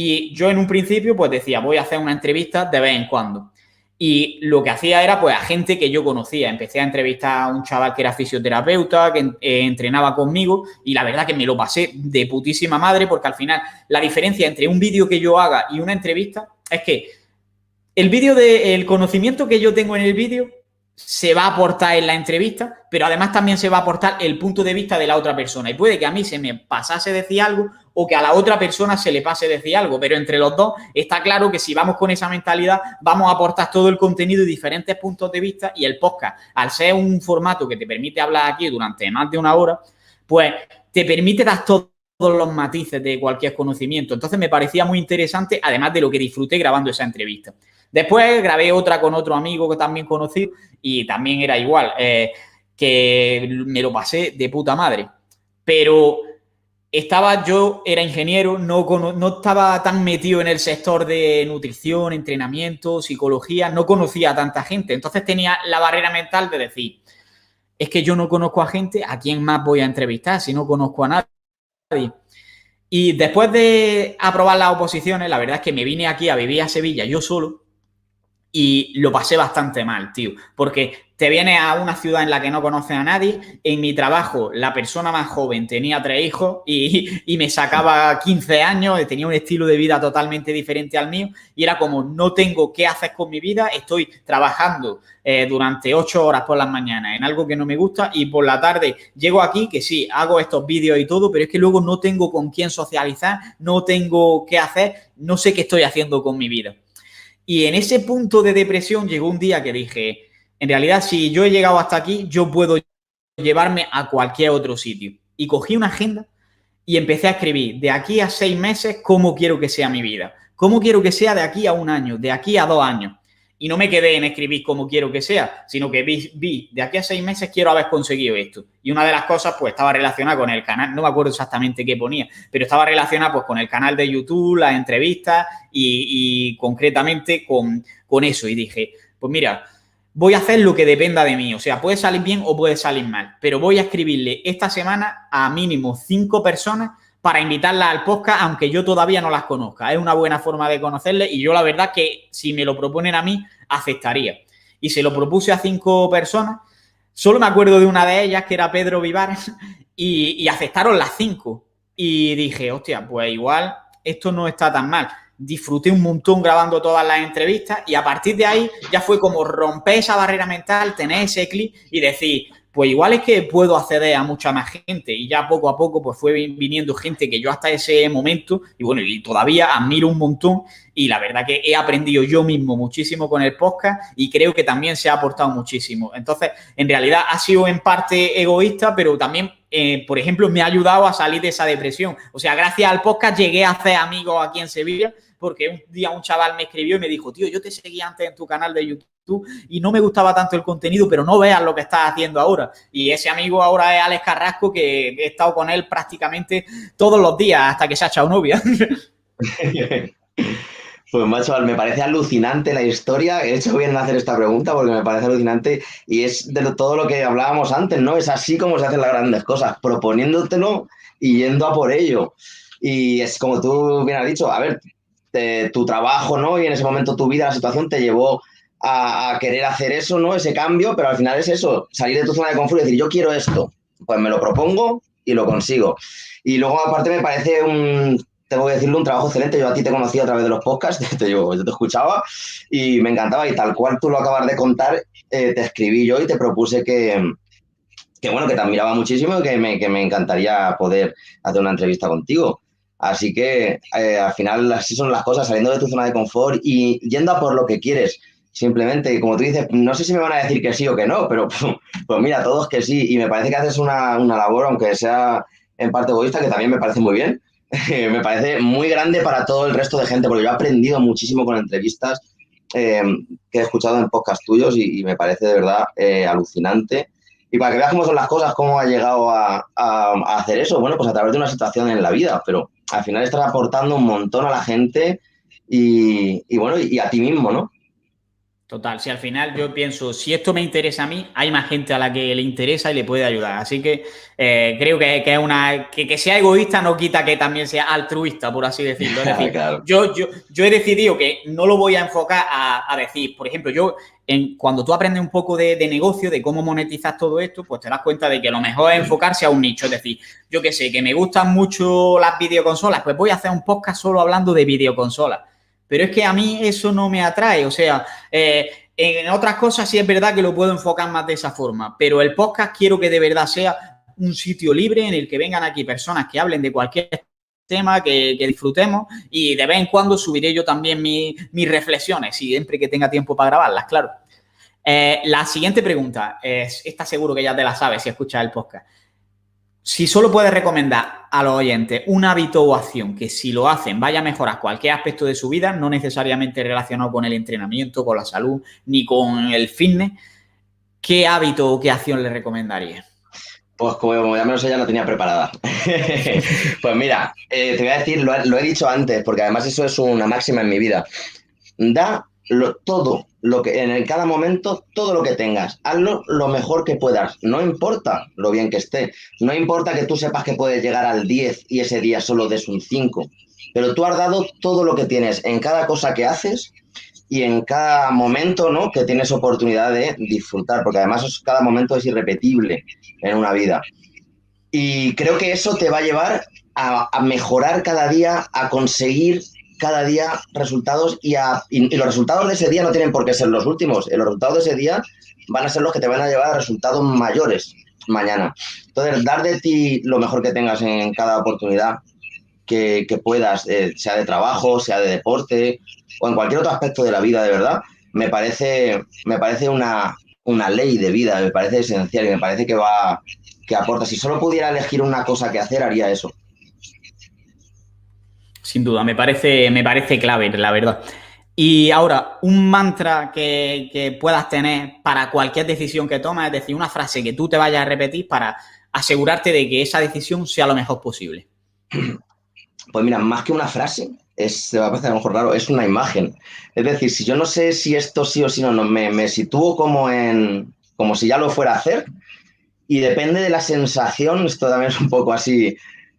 Y yo en un principio pues decía, voy a hacer una entrevista de vez en cuando. Y lo que hacía era pues a gente que yo conocía. Empecé a entrevistar a un chaval que era fisioterapeuta, que entrenaba conmigo y la verdad que me lo pasé de putísima madre porque al final la diferencia entre un vídeo que yo haga y una entrevista es que el conocimiento que yo tengo en el vídeo se va a aportar en la entrevista, pero además también se va a aportar el punto de vista de la otra persona. Y puede que a mí se me pasase decir algo o que a la otra persona se le pase decir algo, pero entre los dos está claro que si vamos con esa mentalidad vamos a aportar todo el contenido y diferentes puntos de vista y el podcast, al ser un formato que te permite hablar aquí durante más de una hora, pues te permite dar todos los matices de cualquier conocimiento. Entonces me parecía muy interesante, además de lo que disfruté grabando esa entrevista. Después grabé otra con otro amigo que también conocí y también era igual, que me lo pasé de puta madre. Pero yo era ingeniero, no estaba tan metido en el sector de nutrición, entrenamiento, psicología, no conocía a tanta gente. Entonces tenía la barrera mental de decir, es que yo no conozco a gente, ¿a quién más voy a entrevistar si no conozco a nadie? Y después de aprobar las oposiciones, la verdad es que me vine aquí a vivir a Sevilla yo solo y lo pasé bastante mal, tío, porque te vienes a una ciudad en la que no conoces a nadie. En mi trabajo, la persona más joven tenía 3 hijos y me sacaba 15 años, tenía un estilo de vida totalmente diferente al mío y era como, no tengo qué hacer con mi vida, estoy trabajando durante 8 horas por las mañanas en algo que no me gusta y por la tarde llego aquí, que sí, hago estos vídeos y todo, pero es que luego no tengo con quién socializar, no tengo qué hacer, no sé qué estoy haciendo con mi vida. Y en ese punto de depresión llegó un día que dije, en realidad, si yo he llegado hasta aquí, yo puedo llevarme a cualquier otro sitio. Y cogí una agenda y empecé a escribir de aquí a 6 meses cómo quiero que sea mi vida. Cómo quiero que sea de aquí a 1 año, de aquí a 2 años. Y no me quedé en escribir cómo quiero que sea, sino que vi de aquí a 6 meses quiero haber conseguido esto. Y una de las cosas pues estaba relacionada con el canal, no me acuerdo exactamente qué ponía, pero estaba relacionada pues con el canal de YouTube, las entrevistas y concretamente con eso. Y dije, pues mira, voy a hacer lo que dependa de mí. O sea, puede salir bien o puede salir mal, pero voy a escribirle esta semana a mínimo 5 personas para invitarlas al podcast, aunque yo todavía no las conozca. Es una buena forma de conocerles y yo la verdad que si me lo proponen a mí, aceptaría. Y se lo propuse a 5 personas. Solo me acuerdo de una de ellas, que era Pedro Vivar, y aceptaron las 5. Y dije, hostia, pues igual esto no está tan mal. Disfruté un montón grabando todas las entrevistas y a partir de ahí ya fue como romper esa barrera mental, tener ese clic y decir, pues igual es que puedo acceder a mucha más gente y ya poco a poco pues fue viniendo gente que yo hasta ese momento y bueno, y todavía admiro un montón y la verdad que he aprendido yo mismo muchísimo con el podcast y creo que también se ha aportado muchísimo. Entonces, en realidad ha sido en parte egoísta, pero también, por ejemplo, me ha ayudado a salir de esa depresión. O sea, gracias al podcast llegué a hacer amigos aquí en Sevilla porque un día un chaval me escribió y me dijo, tío, yo te seguía antes en tu canal de YouTube y no me gustaba tanto el contenido, pero no veas lo que estás haciendo ahora. Y ese amigo ahora es Alex Carrasco, que he estado con él prácticamente todos los días hasta que se ha echado novia. Pues macho, me parece alucinante la historia. He hecho bien en hacer esta pregunta porque me parece alucinante y es de todo lo que hablábamos antes, ¿no? Es así como se hacen las grandes cosas, proponiéndotelo y yendo a por ello. Y es como tú bien has dicho, a ver, tu trabajo, ¿no? Y en ese momento tu vida, la situación te llevó a querer hacer eso, ¿no? Ese cambio, pero al final es eso, salir de tu zona de confort y decir, yo quiero esto, pues me lo propongo y lo consigo. Y luego, aparte, me parece tengo que decirlo, un trabajo excelente. Yo a ti te conocí a través de los podcasts, yo te escuchaba y me encantaba. Y tal cual tú lo acabas de contar, te escribí yo y te propuse bueno, que te admiraba muchísimo y que me encantaría poder hacer una entrevista contigo. Así que al final así son las cosas, saliendo de tu zona de confort y yendo a por lo que quieres. Simplemente, como tú dices, no sé si me van a decir que sí o que no, pero pues mira, todos que sí. Y me parece que haces una labor, aunque sea en parte egoísta, que también me parece muy bien. Me parece muy grande para todo el resto de gente, porque yo he aprendido muchísimo con entrevistas eh, que he escuchado en podcast tuyos y me parece de verdad alucinante. Y para que veas cómo son las cosas, cómo ha llegado a hacer eso, bueno, pues a través de una situación en la vida, pero al final estás aportando un montón a la gente y bueno, y a ti mismo, ¿no? Total, si al final yo pienso, si esto me interesa a mí, hay más gente a la que le interesa y le puede ayudar. Así que creo que es que sea egoísta no quita que también sea altruista, por así decirlo. Es decir, Claro. yo he decidido que no lo voy a enfocar a decir, por ejemplo, cuando tú aprendes un poco de negocio, de cómo monetizar todo esto, pues te das cuenta de que lo mejor es enfocarse a un nicho. Es decir, yo qué sé, que me gustan mucho las videoconsolas, pues voy a hacer un podcast solo hablando de videoconsolas. Pero es que a mí eso no me atrae, o sea, en otras cosas sí es verdad que lo puedo enfocar más de esa forma, pero el podcast quiero que de verdad sea un sitio libre en el que vengan aquí personas que hablen de cualquier tema, que disfrutemos y de vez en cuando subiré yo también mis reflexiones, siempre que tenga tiempo para grabarlas, claro. La siguiente pregunta, esta seguro que ya te la sabes si escuchas el podcast. Si solo puedes recomendar a los oyentes un hábito o acción que si lo hacen vaya a mejorar cualquier aspecto de su vida, no necesariamente relacionado con el entrenamiento, con la salud, ni con el fitness, ¿qué hábito o qué acción le recomendaría? Pues como ya me lo sé, ya la tenía preparada. Pues mira, te voy a decir, lo he dicho antes, porque además eso es una máxima en mi vida. Todo lo que en cada momento, todo lo que tengas, hazlo lo mejor que puedas. No importa lo bien que esté, no importa que tú sepas que puedes llegar al 10 y ese día solo des un 5, pero tú has dado todo lo que tienes en cada cosa que haces y en cada momento, ¿no? Que tienes oportunidad de disfrutar, porque además cada momento es irrepetible en una vida. Y creo que eso te va a llevar a mejorar cada día, a conseguir cada día resultados y los resultados de ese día no tienen por qué ser los últimos. Los resultados de ese día van a ser los que te van a llevar a resultados mayores mañana. Entonces, dar de ti lo mejor que tengas en cada oportunidad que puedas, sea de trabajo, sea de deporte o en cualquier otro aspecto de la vida, de verdad, me parece una ley de vida, me parece esencial y me parece que aporta. Si solo pudiera elegir una cosa que hacer, haría eso. Sin duda, me parece clave, la verdad. Y ahora, un mantra que puedas tener para cualquier decisión que tomes, es decir, una frase que tú te vayas a repetir para asegurarte de que esa decisión sea lo mejor posible. Pues mira, más que una frase, se va a parecer a lo mejor raro, es una imagen. Es decir, si yo no sé si esto sí o sí no, me sitúo como si ya lo fuera a hacer y depende de la sensación, esto también es un poco así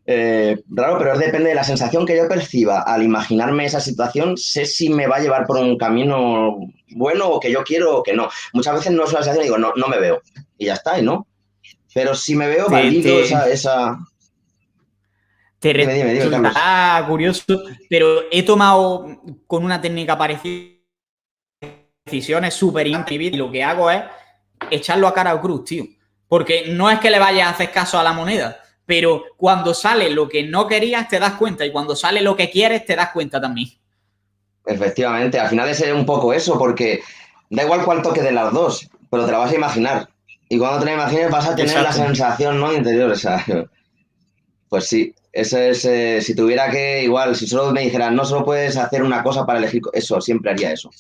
raro, pero depende de la sensación que yo perciba al imaginarme esa situación, sé si me va a llevar por un camino bueno o que yo quiero o que no. Muchas veces no es una sensación y digo, no, no me veo y ya está, y no. Pero si me veo, Te, valido te, esa... Dime, Carlos. resultará curioso, pero he tomado con una técnica parecida decisiones súper importantes y lo que hago es echarlo a cara o cruz, tío. Porque no es que le vayas a hacer caso a la moneda, pero cuando sale lo que no querías te das cuenta y cuando sale lo que quieres te das cuenta también. Efectivamente, al final es un poco eso, porque da igual cuál toque de las dos, pero te la vas a imaginar. Y cuando te la imagines vas a tener la Exacto. sensación, ¿no? Interior, o sea, pues sí, eso es, si tuviera que, igual, si solo me dijeran, no solo puedes hacer una cosa para elegir eso, siempre haría eso.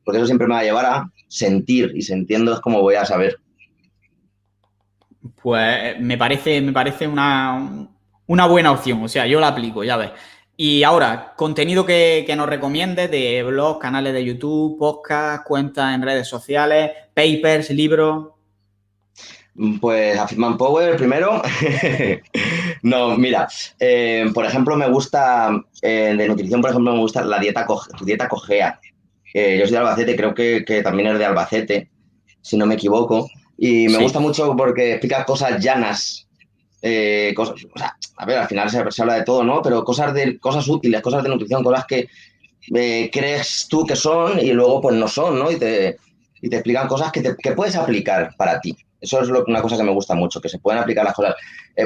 Porque eso siempre me va a llevar a sentir, y sintiendo es como voy a saber. Pues me parece una buena opción. O sea, yo la aplico, ya ves. Y ahora, contenido que nos recomiendes de blogs, canales de YouTube, podcast, cuentas en redes sociales, papers, libros. Pues a Fitman Power primero. No, mira, por ejemplo, me gusta, de nutrición, por ejemplo, me gusta la dieta, tu dieta cogea. Yo soy de Albacete, creo que también es de Albacete, si no me equivoco. Y me Sí. gusta mucho porque explica cosas llanas. O sea, a ver, al final se habla de todo, ¿no? Pero cosas útiles, cosas de nutrición, cosas que crees tú que son y luego pues no son, ¿no? Y te explican cosas que puedes aplicar para ti. Eso es una cosa que me gusta mucho, que se pueden aplicar las cosas.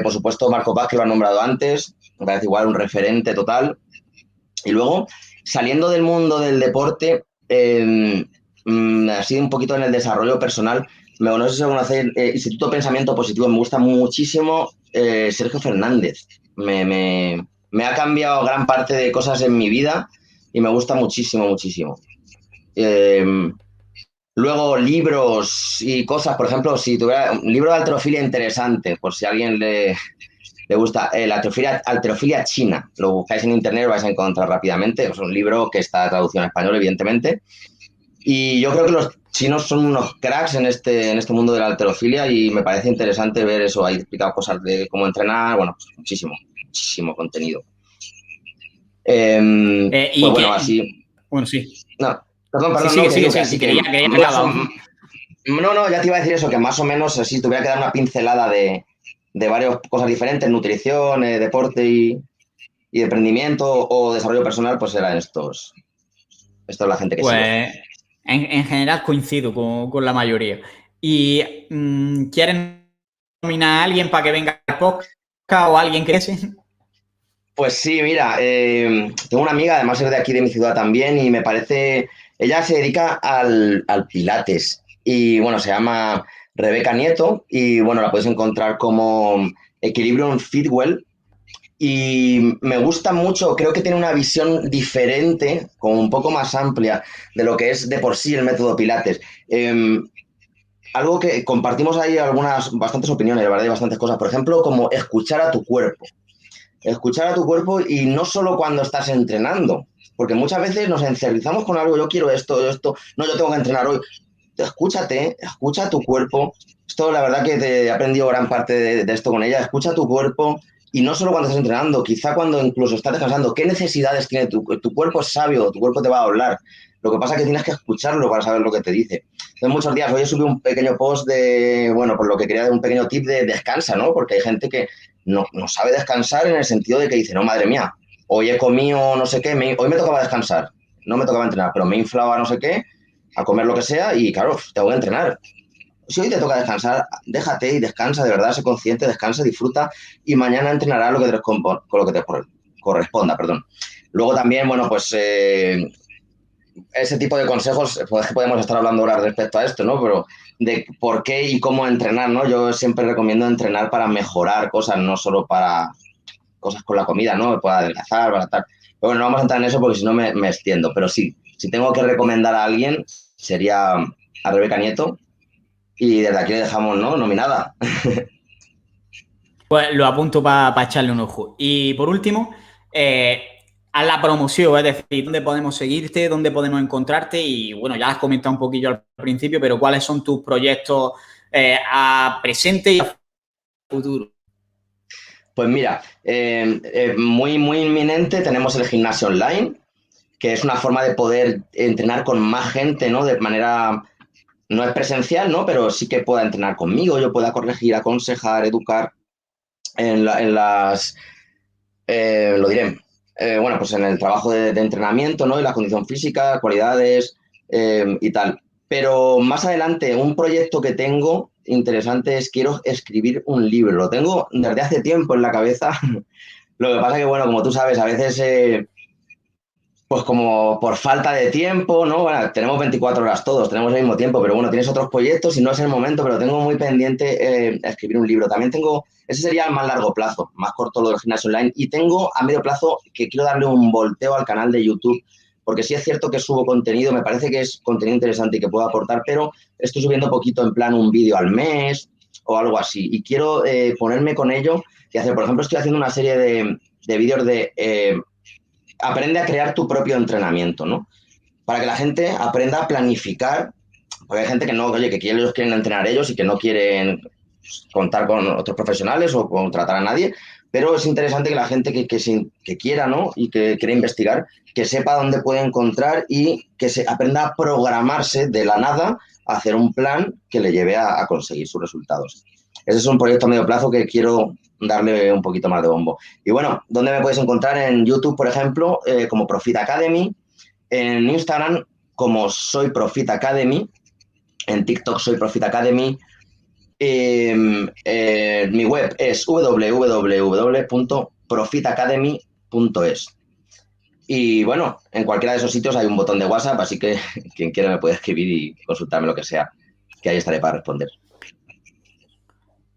Por supuesto, Marco Paz, que lo han nombrado antes, me parece igual un referente total. Y luego, saliendo del mundo del deporte, así un poquito en el desarrollo personal, no sé si conocer Instituto Pensamiento Positivo, me gusta muchísimo Sergio Fernández. Me ha cambiado gran parte de cosas en mi vida y me gusta muchísimo, muchísimo. Eh, Luego, libros y cosas, por ejemplo, si tuviera un libro de halterofilia interesante, por si a alguien le gusta, la halterofilia china, lo buscáis en internet, lo vais a encontrar rápidamente, es un libro que está traducido en español, evidentemente, y yo creo que los chinos son unos cracks en este mundo de la halterofilia y me parece interesante ver eso, ahí explicado cosas de cómo entrenar, bueno, pues muchísimo, muchísimo contenido. Pues Y bueno, que, así, bueno, sí. no, perdón, Sí, perdón, no, sigue, que sigue, digo que sigue, así que que quería más acabar. o, no, no, ya te iba a decir eso, que más o menos, si tuviera que dar una pincelada de varias cosas diferentes, nutrición, deporte y emprendimiento o desarrollo personal, pues eran estos. Esto es la gente que sigo. Pues en general coincido con la mayoría. ¿Y quieres nominar a alguien para que venga al podcast o alguien que ese? Pues sí, mira, tengo una amiga, además es de aquí de mi ciudad también, y me parece, ella se dedica al Pilates y bueno, se llama Rebeca Nieto y bueno, la puedes encontrar como Equilibrium Fitwell. Y me gusta mucho, creo que tiene una visión diferente, como un poco más amplia de lo que es de por sí el método Pilates. Algo que compartimos ahí bastantes opiniones, ¿verdad? Y bastantes cosas. Por ejemplo, como escuchar a tu cuerpo. Escuchar a tu cuerpo y no solo cuando estás entrenando, porque muchas veces nos encerrizamos con algo, yo quiero esto, no, yo tengo que entrenar hoy. Escúchate, escucha a tu cuerpo. Esto, la verdad, que te he aprendido gran parte de esto con ella. Escucha a tu cuerpo y no solo cuando estás entrenando, quizá cuando incluso estás descansando. ¿Qué necesidades tiene tu cuerpo? Es sabio, tu cuerpo te va a hablar. Lo que pasa es que tienes que escucharlo para saber lo que te dice. Entonces, muchos días, hoy subí un pequeño post bueno, por lo que quería dar un pequeño tip de descansa, ¿no? Porque hay gente que no sabe descansar en el sentido de que dice, no, madre mía, hoy he comido no sé qué, hoy me tocaba descansar, no me tocaba entrenar, pero me inflaba no sé qué, a comer lo que sea y claro, tengo que entrenar. Si hoy te toca descansar, déjate y descansa, de verdad, sé consciente, descansa, disfruta y mañana entrenarás con lo que te corresponda, perdón. Luego también, bueno, pues ese tipo de consejos, pues que podemos estar hablando ahora respecto a esto, ¿no? Pero de por qué y cómo entrenar, ¿no? Yo siempre recomiendo entrenar para mejorar cosas, no solo para cosas con la comida, ¿no? Pueda adelgazar, baratar. Pero bueno, no vamos a entrar en eso porque si no me extiendo. Pero sí, si tengo que recomendar a alguien, sería a Rebeca Nieto. Y desde aquí le dejamos, ¿no? Nominada. Pues lo apunto para echarle un ojo. Y por último, a la promoción, es decir, dónde podemos seguirte, dónde podemos encontrarte y bueno, ya has comentado un poquillo al principio, pero cuáles son tus proyectos a presente y a futuro. Pues mira, muy, muy inminente tenemos el gimnasio online, que es una forma de poder entrenar con más gente, ¿no? De manera, no es presencial, ¿no? Pero sí que pueda entrenar conmigo, yo pueda corregir, aconsejar, educar en las, lo diré, bueno, pues en el trabajo de entrenamiento, ¿no? Y la condición física, cualidades y tal. Pero más adelante, un proyecto que tengo interesante es quiero escribir un libro. Lo tengo desde hace tiempo en la cabeza. Lo que pasa que, bueno, como tú sabes, a veces pues como por falta de tiempo, ¿no? Bueno, tenemos 24 horas todos, tenemos el mismo tiempo, pero bueno, tienes otros proyectos y no es el momento, pero tengo muy pendiente escribir un libro. También tengo, ese sería el más largo plazo, más corto lo del gimnasio online. Y tengo a medio plazo que quiero darle un volteo al canal de YouTube, porque sí es cierto que subo contenido, me parece que es contenido interesante y que puedo aportar, pero estoy subiendo poquito en plan un vídeo al mes o algo así. Y quiero ponerme con ello y hacer, por ejemplo, estoy haciendo una serie de vídeos de aprende a crear tu propio entrenamiento, ¿no? Para que la gente aprenda a planificar, porque hay gente que no, oye, que ellos quieren entrenar ellos y que no quieren contar con otros profesionales o contratar a nadie, pero es interesante que la gente que quiera, ¿no? Y que quiera investigar, que sepa dónde puede encontrar y que se aprenda a programarse de la nada a hacer un plan que le lleve a conseguir sus resultados. Ese es un proyecto a medio plazo que quiero darle un poquito más de bombo. Y bueno, ¿dónde me puedes encontrar? En YouTube, por ejemplo, como Profit Academy, en Instagram como Soy Profit Academy, en TikTok Soy Profit Academy. Mi web es www.profitacademy.es. Y bueno, en cualquiera de esos sitios hay un botón de WhatsApp, así que quien quiera me puede escribir y consultarme lo que sea, que ahí estaré para responder.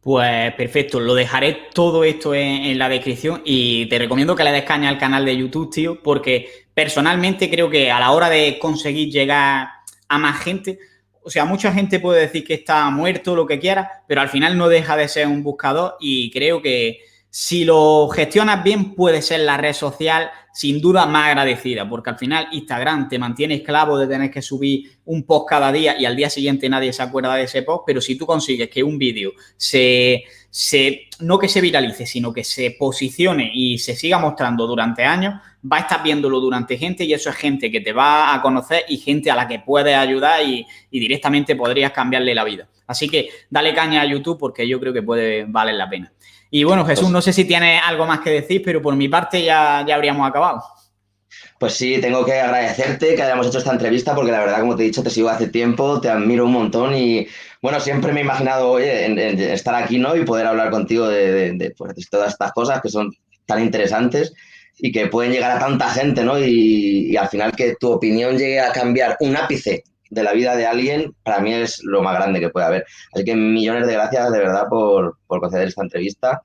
Pues perfecto, lo dejaré todo esto en la descripción y te recomiendo que le des caña al canal de YouTube, tío, porque personalmente creo que a la hora de conseguir llegar a más gente, o sea, mucha gente puede decir que está muerto, lo que quiera, pero al final no deja de ser un buscador y creo que si lo gestionas bien puede ser la red social sin duda más agradecida, porque al final Instagram te mantiene esclavo de tener que subir un post cada día y al día siguiente nadie se acuerda de ese post, pero si tú consigues que un vídeo no que se viralice, sino que se posicione y se siga mostrando durante años, va a estar viéndolo durante gente y eso es gente que te va a conocer y gente a la que puedes ayudar y directamente podrías cambiarle la vida. Así que dale caña a YouTube porque yo creo que puede valer la pena. Y bueno, Jesús, no sé si tienes algo más que decir, pero por mi parte ya habríamos acabado. Pues sí, tengo que agradecerte que hayamos hecho esta entrevista porque la verdad, como te he dicho, te sigo hace tiempo, te admiro un montón y bueno, siempre me he imaginado, oye, en estar aquí, ¿no? Y poder hablar contigo pues, de todas estas cosas que son tan interesantes y que pueden llegar a tanta gente, ¿no? Y al final que tu opinión llegue a cambiar un ápice de la vida de alguien, para mí es lo más grande que puede haber. Así que millones de gracias de verdad por conceder esta entrevista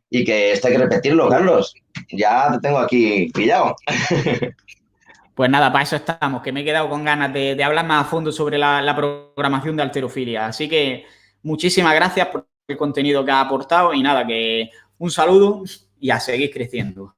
y que esto hay que repetirlo, Carlos. Ya te tengo aquí pillado. Pues nada, para eso estamos, que me he quedado con ganas de hablar más a fondo sobre la programación de halterofilia. Así que muchísimas gracias por el contenido que has aportado y nada, que un saludo y a seguir creciendo.